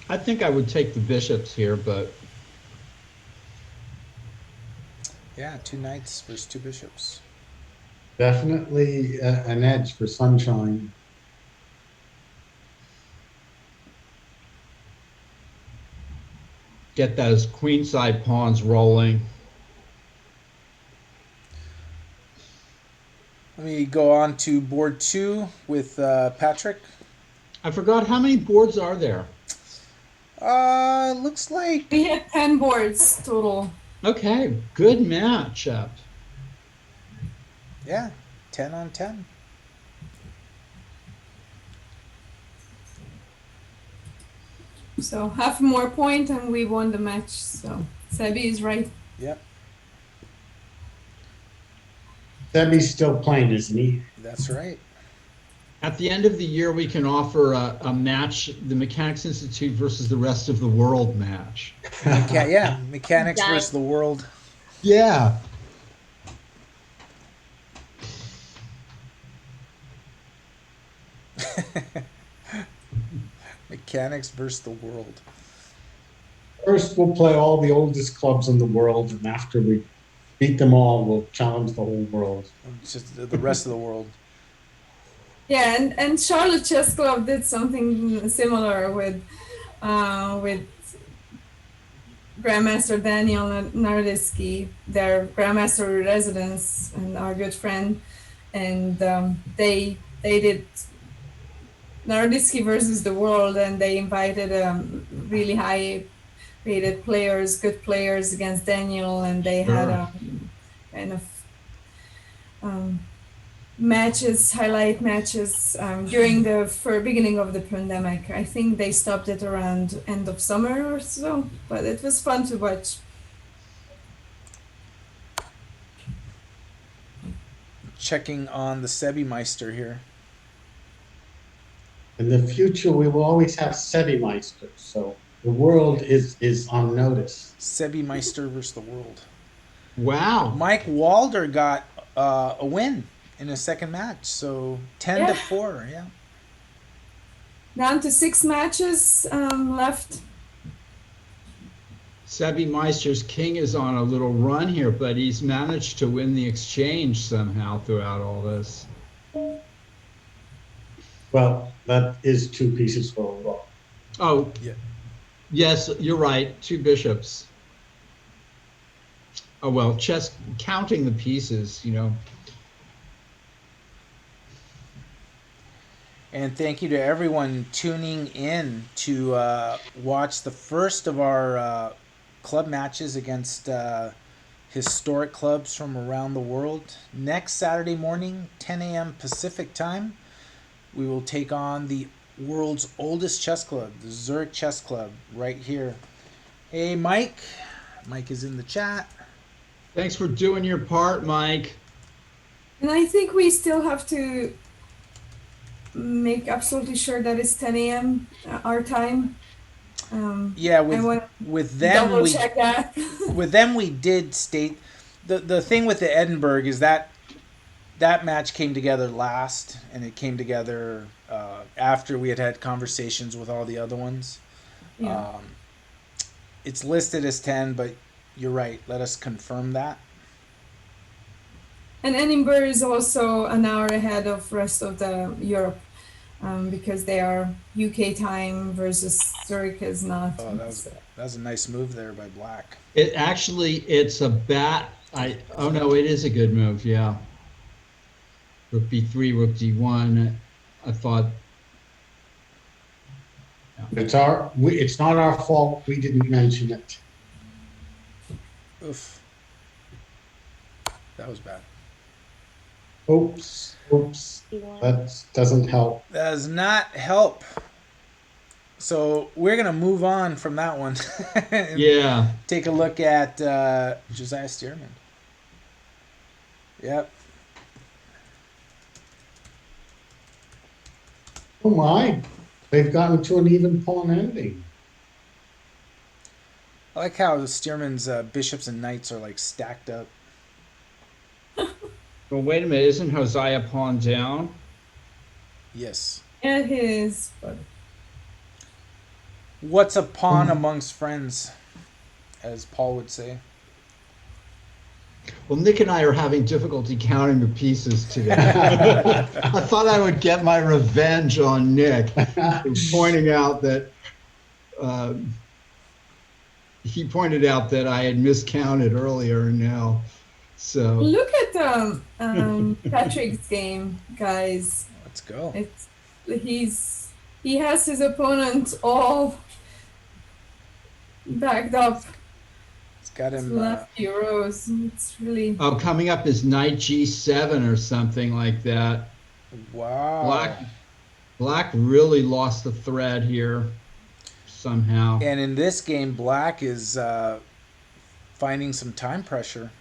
S2: I think I would take the bishops here, but
S1: Yeah, 2 knights versus 2 bishops.
S4: Definitely an edge for Sunshine.
S2: get those queenside pawns rolling.
S1: Let me go on to board 2 with Patrick.
S2: I forgot how many boards are there.
S1: Looks like
S3: We had 10 boards total.
S2: Okay, good matchup.
S1: yeah, 10 on 10.
S3: So half more point and we won the match. So Sebi is right.
S1: Yep,
S4: Sebi's still playing, isn't he?
S1: that's right.
S2: At the end of the year, we can offer a match, the Mechanics Institute versus the rest of the world match.
S1: Yeah, mechanics
S5: Yeah.
S1: versus the world.
S2: Yeah.
S1: Mechanics versus the world.
S4: First, we'll play all the oldest clubs in the world, and after we beat them all, we'll challenge the whole world.
S1: It's just the rest of the world.
S3: Yeah, and Charlotte Chess Club did something similar with Grandmaster Daniel Naroditsky, their Grandmaster residence and our good friend, and they did Naroditsky versus the world, and they invited really high rated players, good players against Daniel, and they had
S2: Sure.
S3: kind of matches, highlight matches during the beginning of the pandemic. I think they stopped it around end of summer or so, but it was fun to watch.
S1: Checking on the Sebi Meister here.
S4: In the future, we will always have Sebi Meister, so the world is on notice.
S1: Sebi Meister versus the world.
S2: Wow.
S1: Mike Walder got a win in his second match, so 10-4. Yeah.
S3: Down to 6 matches left.
S2: Sebi Meister's king is on a little run here, but he's managed to win the exchange somehow throughout all this.
S4: Well, that is 2 pieces for a rook.
S2: Oh,
S1: Yeah.
S2: yes, you're right. 2 bishops. Oh, well, chess, counting the pieces, you know.
S1: And thank you to everyone tuning in to watch the first of our club matches against historic clubs from around the world. Next Saturday morning, 10 a.m. Pacific time, we will take on the world's oldest chess club, the Zurich Chess Club, right here. Hey, Mike. Mike is in the chat.
S2: Thanks for doing your part, Mike.
S3: And I think we still have to make absolutely sure that it's 10 a.m. Our time.
S1: Yeah,
S3: I want
S1: with
S3: to
S1: them
S3: double
S1: we
S3: check that.
S1: with them we did state the thing with the Edinburgh is that match came together last, and it came together after we had conversations with all the other ones.
S3: Yeah.
S1: It's listed as 10, but you're right. Let us confirm that.
S3: And Edinburgh is also an hour ahead of rest of the Europe because they are UK time versus Zurich is not.
S1: Oh, that was a nice move there by Black.
S2: It's a bat Oh no, it is a good move. Yeah. Rook b3, rook d1. I thought. Yeah.
S4: It's not our fault. We didn't mention it.
S1: Oof, that was bad.
S4: Oops, oops.
S5: D1.
S4: That doesn't help.
S1: That does not help. So we're gonna move on from that one and
S2: Yeah.
S1: take a look at Josiah Stearman. Yep.
S4: Oh my, they've gotten to an even pawn ending.
S1: I like how Stearman's bishops and knights are like stacked up.
S2: Well, wait a minute. Isn't Hosea pawn down?
S1: Yes.
S3: Yeah, it is. But
S1: What's a pawn amongst friends, as Paul would say?
S2: Well, Nick and I are having difficulty counting the pieces today. I thought I would get my revenge on Nick, pointing out that he pointed out that I had miscounted earlier, and now so
S3: look at Patrick's game, guys.
S1: Let's go.
S3: It's he has his opponent all backed up.
S1: It's got
S3: His
S1: him.
S3: last few rows. It's really
S2: coming up is knight g7 or something like that.
S1: Wow.
S2: Black really lost the thread here somehow.
S1: And in this game, Black is finding some time pressure.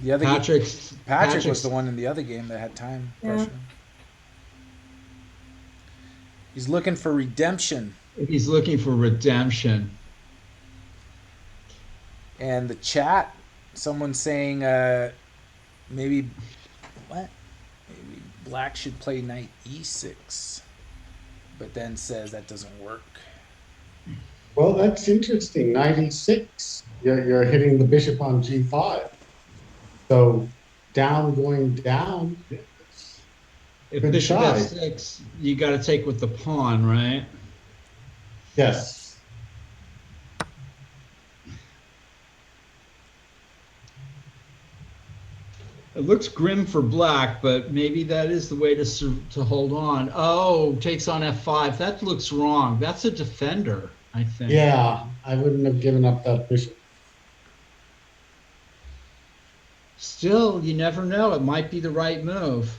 S1: The other Patrick was the one in the other game that had time pressure. He's looking for redemption.
S2: He's looking for redemption.
S1: And the chat, someone's saying maybe what? Maybe Black should play knight e6, but then says that doesn't work.
S4: Well, that's interesting. 96. You're hitting the bishop on g5. So down going down.
S2: If
S4: Good
S2: bishop
S4: try.
S2: f6, you got to take with the pawn, right?
S4: Yes.
S2: It looks grim for Black, but maybe that is the way to hold on. Oh, takes on f5. That looks wrong. That's a defender, I think.
S4: Yeah, I wouldn't have given up that bishop.
S2: Still, you never know. It might be the right move,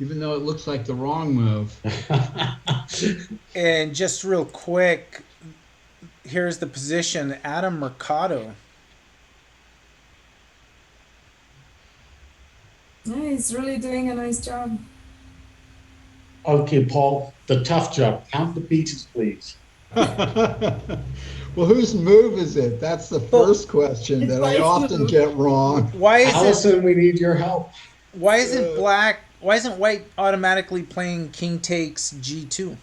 S2: even though it looks like the wrong move.
S1: And just real quick, here's the position. Adam Mercado.
S3: yeah, he's really doing a nice job.
S4: Okay, Paul, the tough job. Count the pieces, please.
S2: Well, whose move is it? That's the first question
S3: It's
S2: that I
S3: White's
S2: often
S3: move.
S2: get wrong.
S1: Why is
S4: Allison, we need your help.
S1: Why isn't Black? Why isn't White automatically playing King takes G2?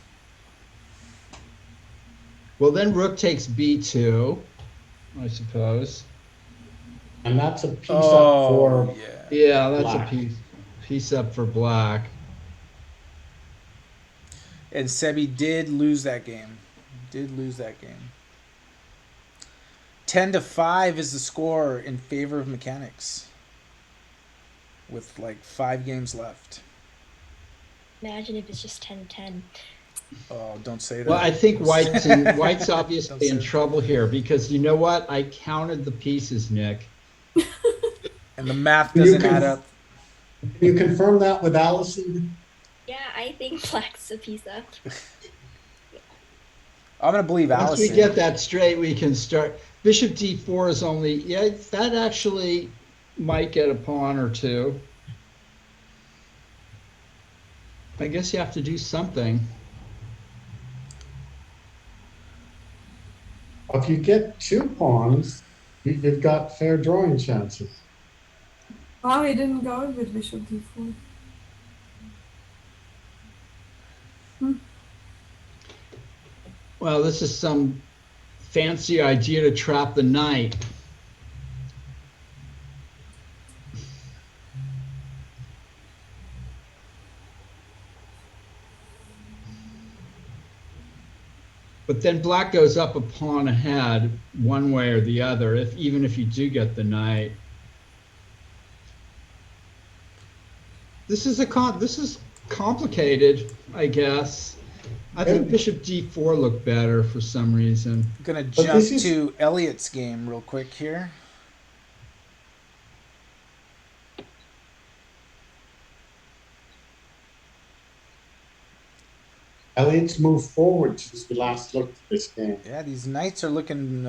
S2: Well, then Rook takes B2, I suppose.
S4: And that's a piece up
S1: Oh,
S4: for
S1: yeah.
S2: Yeah, that's
S4: Black.
S2: a piece up for Black.
S1: And Sebi did lose that game. 10-5 is the score in favor of Mechanics, with like 5 games left.
S5: Imagine if it's just 10-10.
S1: Oh, don't say that.
S2: Well, I think White's
S1: Don't
S2: obviously
S1: say
S2: in
S1: that.
S2: trouble here because you know what? I counted the pieces, Nick.
S1: And the math
S4: You
S1: doesn't
S4: can-
S1: add up.
S4: Can you confirm that with Allison?
S5: Yeah, I think Black's a piece up.
S1: I'm gonna believe
S2: Once
S1: Allison.
S2: we get that straight, we can start. Bishop d4 is only, yeah, that actually might get a pawn or two. I guess you have to do something.
S4: If you get 2 pawns, you've got fair drawing chances.
S3: Oh, he didn't go with bishop d4.
S2: Well, this is some fancy idea to trap the knight. But then black goes up a pawn ahead one way or the other, even if you do get the knight. This is complicated, I guess. I think bishop d4 looked better for some reason.
S1: I'm gonna
S4: But
S1: jump
S4: this is-
S1: to Elliot's game real quick here.
S4: Elliot's moved forward since we last looked at this game.
S1: Yeah, these knights are looking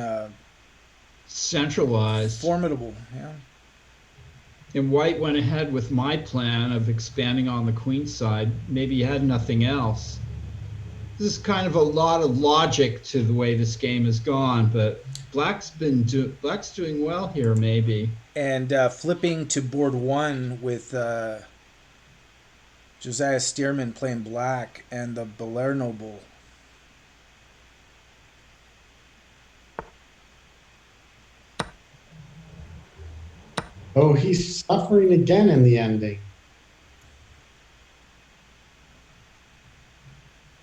S2: Centralized.
S1: formidable. Yeah.
S2: And white went ahead with my plan of expanding on the queen side. Maybe he had nothing else. This is kind of a lot of logic to the way this game has gone, but black's doing well here, maybe.
S1: And flipping to board one with Josiah Stearman playing black and the Belair Noble.
S4: Oh, he's suffering again in the ending.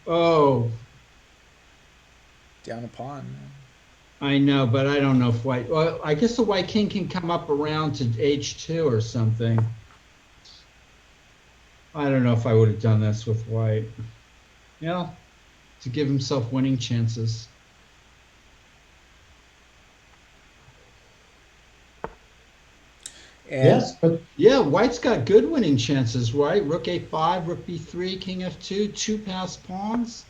S2: Oh,
S1: Down a pawn.
S2: I know, but I don't know if white. Well, I guess the white king can come up around to h2 or something. I don't know if I would have done this with white. Yeah, to give himself winning chances.
S1: And
S4: Yes, but
S2: Yeah, white's got good winning chances, right? Rook a5, rook b3, king f2, two passed pawns.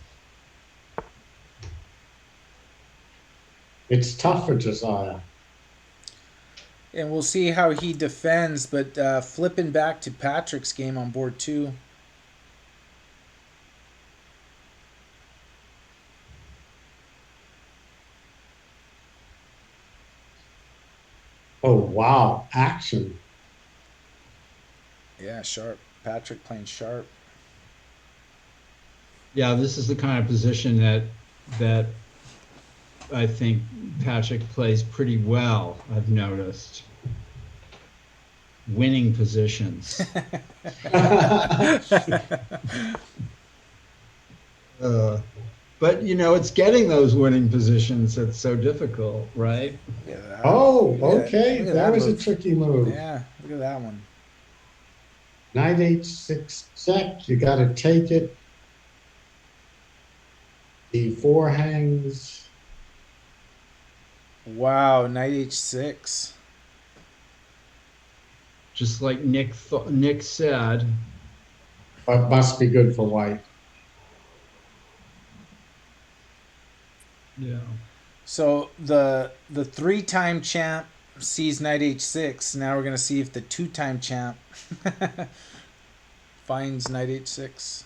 S4: it's tough for Josiah.
S1: And we'll see how he defends, but flipping back to Patrick's game on board two.
S4: Oh, wow. Action.
S1: Yeah, sharp. Patrick playing sharp.
S2: Yeah, this is the kind of position that I think Patrick plays pretty well, I've noticed. Winning positions. But, it's getting those winning positions that's so difficult, right?
S1: Yeah,
S4: Oh,
S1: look at
S4: okay.
S1: that
S4: That was a
S1: move.
S4: tricky move.
S1: Yeah, look at that one.
S4: Knight h6 check. You got to take it. D4 hangs.
S1: Wow, knight h6.
S2: Just like Nick said.
S4: But must be good for white.
S2: Yeah.
S1: So the three-time champ sees knight h6. Now we're gonna see if the two-time champ finds knight h6.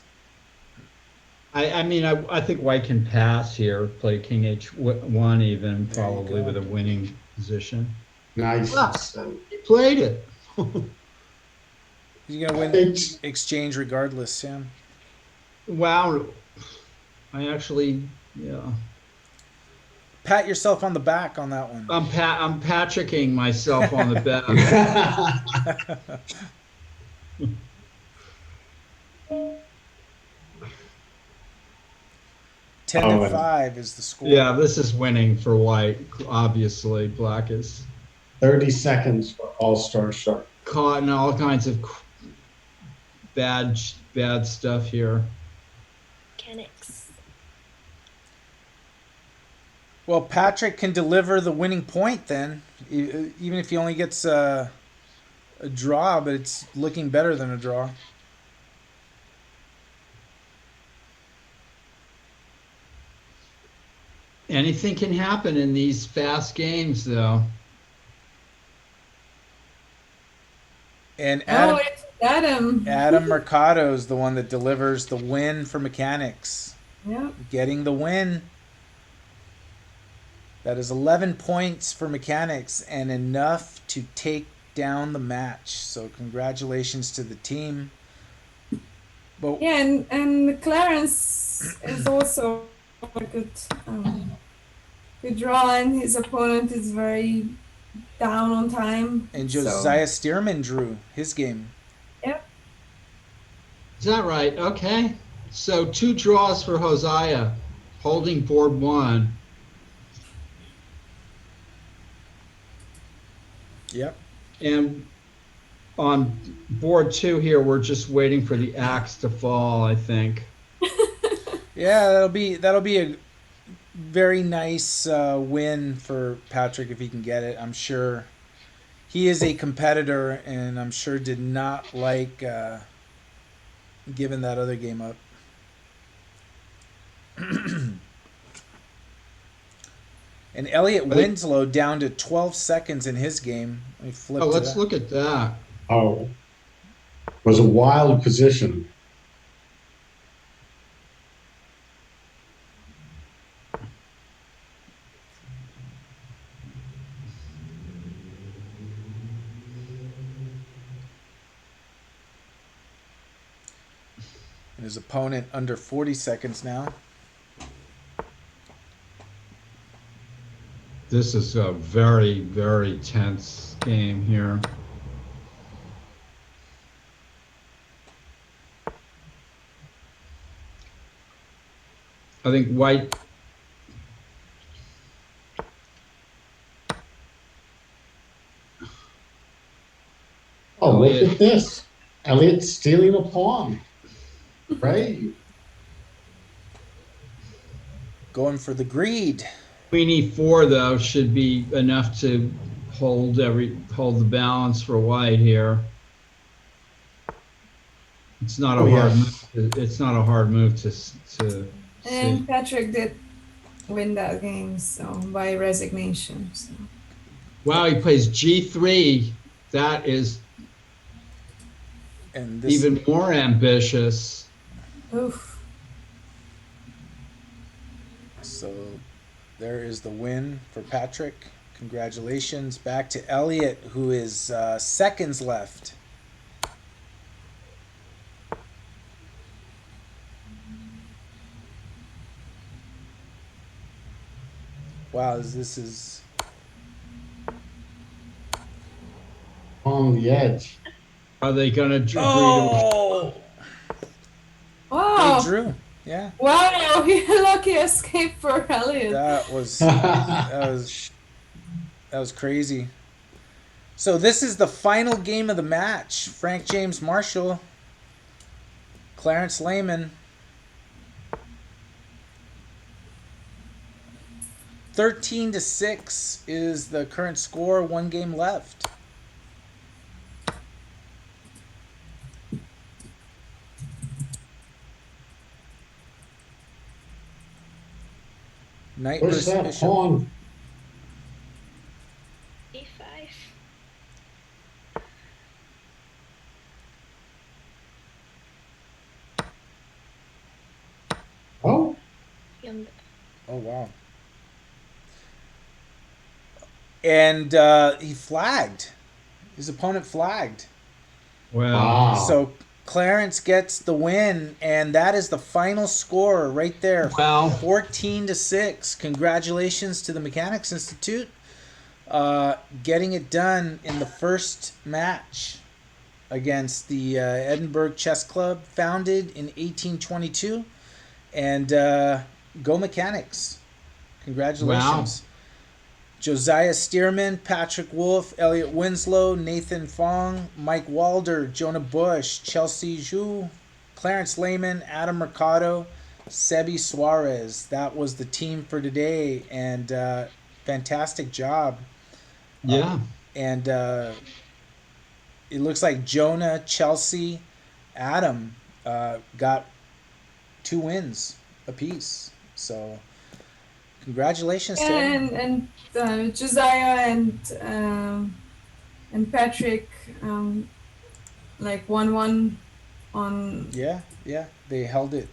S2: I think white can pass here, play king h1 even,
S1: There you
S2: probably
S1: go.
S2: with a winning position.
S4: Nice.
S2: He played it.
S1: You're gonna win
S4: H-
S1: exchange regardless, Sam.
S2: Wow. I actually, yeah.
S1: Pat yourself on the back on that one.
S2: I'm Patricking myself on the back.
S1: 10-5 is the score.
S2: Yeah, this is winning for white. Obviously, black is
S4: 30 seconds for All-Star Shark.
S2: caught in all kinds of bad stuff here.
S5: Mechanics.
S1: Well, Patrick can deliver the winning point then, even if he only gets a draw, but it's looking better than a draw.
S2: Anything can happen in these fast games, though.
S1: And
S3: Oh, it's Adam.
S1: Adam Mercado is the one that delivers the win for mechanics.
S3: Yeah.
S1: Getting the win. That is 11 points for mechanics and enough to take down the match. So congratulations to the team. But
S3: Yeah, and Clarence is also a good draw, and his opponent is very down on time.
S1: and
S3: so-
S1: Josiah Stearman drew his game.
S3: Yep.
S2: Is that right? Okay. So 2 draws for Hosea. holding board 1.
S1: Yep.
S2: And on board 2 here, we're just waiting for the axe to fall, I think.
S1: Yeah, that'll be a very nice win for Patrick if he can get it. I'm sure he is a competitor, and I'm sure did not like giving that other game up. And Elliot
S2: I think,
S1: Winslow down to 12 seconds in his game. He flipped
S2: let's
S1: it.
S2: look at that.
S4: Oh, it was a wild position.
S1: And his opponent under 40 seconds now.
S2: This is a very, very tense game here. I think White.
S4: Oh, look
S2: Elliot.
S4: at this. Elliot stealing a pawn. Right?
S1: Going for the greed.
S2: Queen E4 though should be enough to hold the balance for White here. It's not a hard move. It's not a hard move to see.
S3: And Patrick did win that game, so by resignation. So.
S2: Wow, he plays G3. That is
S1: And this,
S2: even more ambitious.
S3: Oof.
S1: so there is the win for Patrick. Congratulations. Back to Elliot, who is seconds left. Wow, this is
S4: On the edge.
S2: Are they going to agree to?
S1: oh,
S3: Wow.
S1: they drew. Yeah,
S3: Wow, lucky escape for Elliot.
S1: that was crazy. So this is the final game of the match. Frank James Marshall, Clarence Lehman. 13-6 is the current score. 1 game left. Knight
S4: Where's
S1: versus
S4: that
S1: Bishop.
S4: pawn?
S5: A5.
S4: Oh,
S5: Yum.
S1: Oh wow! And he flagged. His opponent flagged.
S2: Wow.
S4: wow.
S1: So Clarence gets the win, and that is the final score right there.
S2: Wow.
S1: 14-6. Congratulations to the Mechanics Institute, getting it done in the first match against the Edinburgh Chess Club, founded in 1822, and go Mechanics! Congratulations.
S2: Wow.
S1: Josiah Stearman, Patrick Wolf, Elliot Winslow, Nathan Fong, Mike Walder, Jonah Bush, Chelsea Zhu, Clarence Lehman, Adam Mercado, Sebi Suarez. That was the team for today, and fantastic job.
S2: Yeah.
S1: And it looks like Jonah, Chelsea, Adam got 2 wins apiece. So congratulations to everyone.
S3: And Josiah and Patrick like 1-1 on.
S1: Yeah, they held it.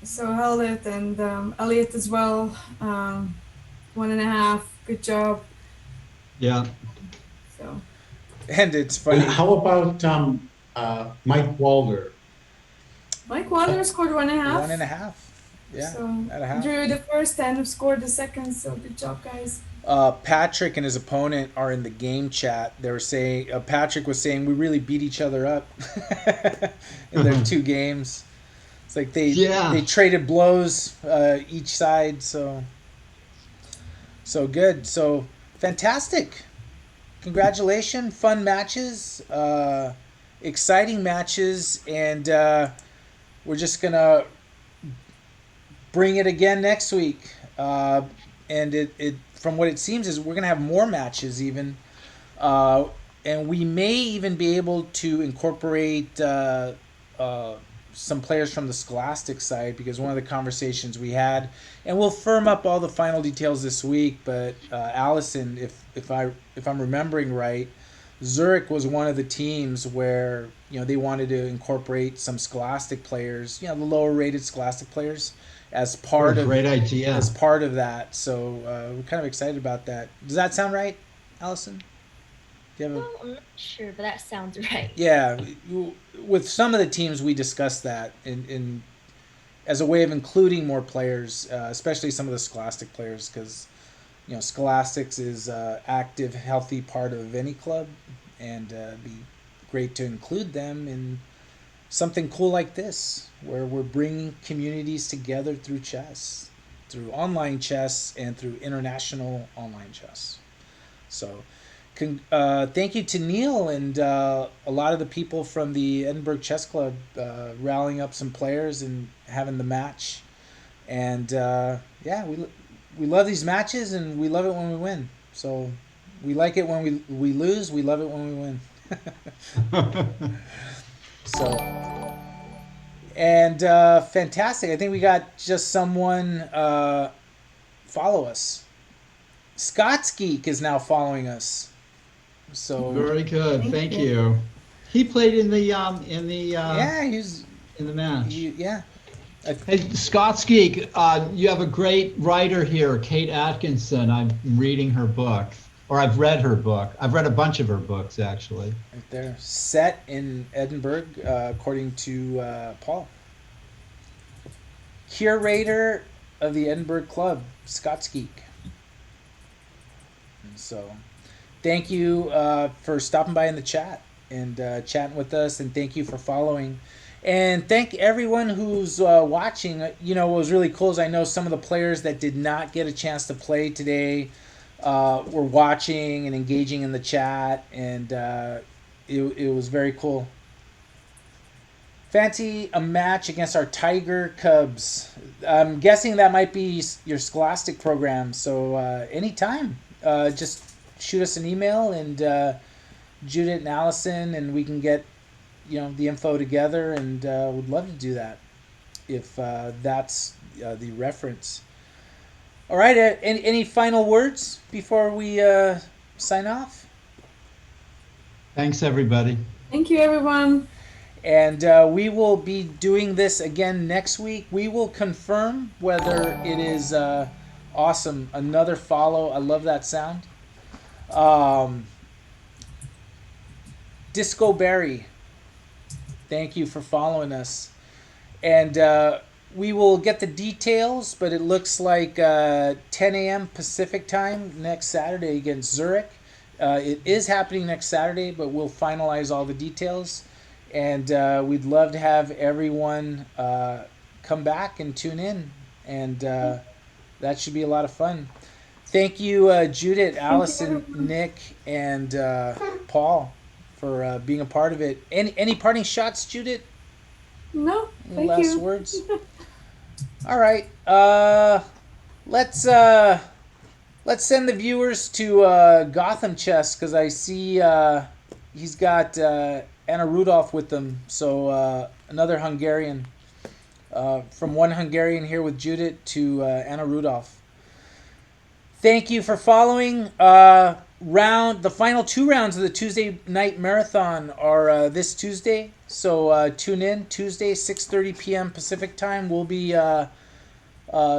S3: So held it, and Elliot as well, 1.5. Good job.
S2: Yeah.
S3: So.
S1: And it's
S4: And
S1: funny.
S4: how about Mike Walder?
S3: Mike Walder scored 1.5.
S1: 1.5. Yeah,
S3: So
S1: at a half.
S3: drew the first and scored the second. So good job, guys.
S1: Patrick and his opponent are in the game chat. They were saying Patrick was saying we really beat each other up in their 2 games. It's like they
S2: Yeah.
S1: they traded blows each side, so good. So fantastic. Congratulations, fun matches, exciting matches, and we're just gonna bring it again next week. And it from what it seems is we're gonna have more matches even, uh, and we may even be able to incorporate uh, some players from the Scholastic side because one of the conversations we had, and we'll firm up all the final details this week. But Allison, if I'm remembering right, Zurich was one of the teams where they wanted to incorporate some Scholastic players, the lower rated Scholastic players, as
S2: What a
S1: part of
S2: great idea.
S1: that. So we're kind of excited about that. Does that sound right, Allison? Do you have a
S5: Well, I'm not sure, but that sounds right.
S1: Yeah, with some of the teams we discussed that in as a way of including more players, especially some of the Scholastic players, because Scholastics is active, healthy part of any club, and it'd be great to include them in something cool like this, where we're bringing communities together through chess, through online chess, and through international online chess. So, thank you to Neil and a lot of the people from the Edinburgh Chess Club rallying up some players and having the match. And yeah, we love these matches and we love it when we win. So we like it when we lose. We love it when we win. So and fantastic. I think we got just someone follow us. Scott's Geek is now following us. So
S2: Very good.
S3: Thank
S2: Thank
S3: you.
S2: you. He played in the
S1: yeah, he's
S2: match.
S1: yeah.
S2: Hey, Scott Geek, you have a great writer here, Kate Atkinson. I'm reading her book, or I've read her book. I've read a bunch of her books, actually.
S1: Right there, set in Edinburgh, according to Paul. Curator of the Edinburgh Club, Scott's Geek. And so, thank you for stopping by in the chat and chatting with us, and thank you for following. And thank everyone who's watching. What was really cool is I know some of the players that did not get a chance to play today were watching and engaging in the chat, and it was very cool. Fancy a match against our Tiger Cubs. I'm guessing that might be your Scholastic program. So anytime, just shoot us an email and Judith and Allison, and we can get the info together, and would love to do that if that's the reference. All right. Any final words before we sign off?
S2: Thanks, everybody.
S3: Thank you, everyone.
S1: And we will be doing this again next week. We will confirm whether it is awesome. Another follow. I love that sound. Disco Berry, thank you for following us. And we will get the details, but it looks like 10 a.m. Pacific time next Saturday against Zurich. It is happening next Saturday, but we'll finalize all the details. And we'd love to have everyone come back and tune in. And that should be a lot of fun. Thank you, Judith, Allison, Nick, and Paul for being a part of it. Any parting shots, Judith?
S3: No,
S1: Any
S3: thank
S1: last
S3: you.
S1: words? All right. Let's send the viewers to Gotham Chess because I see he's got Anna Rudolph with them. So another Hungarian. From one Hungarian here with Judith to Anna Rudolph. Thank you for following. The final 2 rounds of the Tuesday night marathon are this Tuesday. So tune in Tuesday, 6:30 p.m. Pacific time. We'll be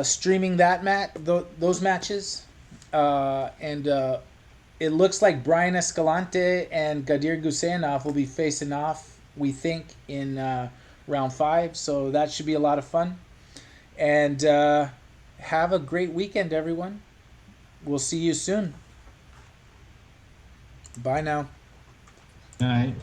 S1: streaming those matches. And it looks like Brian Escalante and Gadir Guseyanov will be facing off, we think, in round 5. So that should be a lot of fun. And have a great weekend, everyone. We'll see you soon. Bye now.
S2: All right.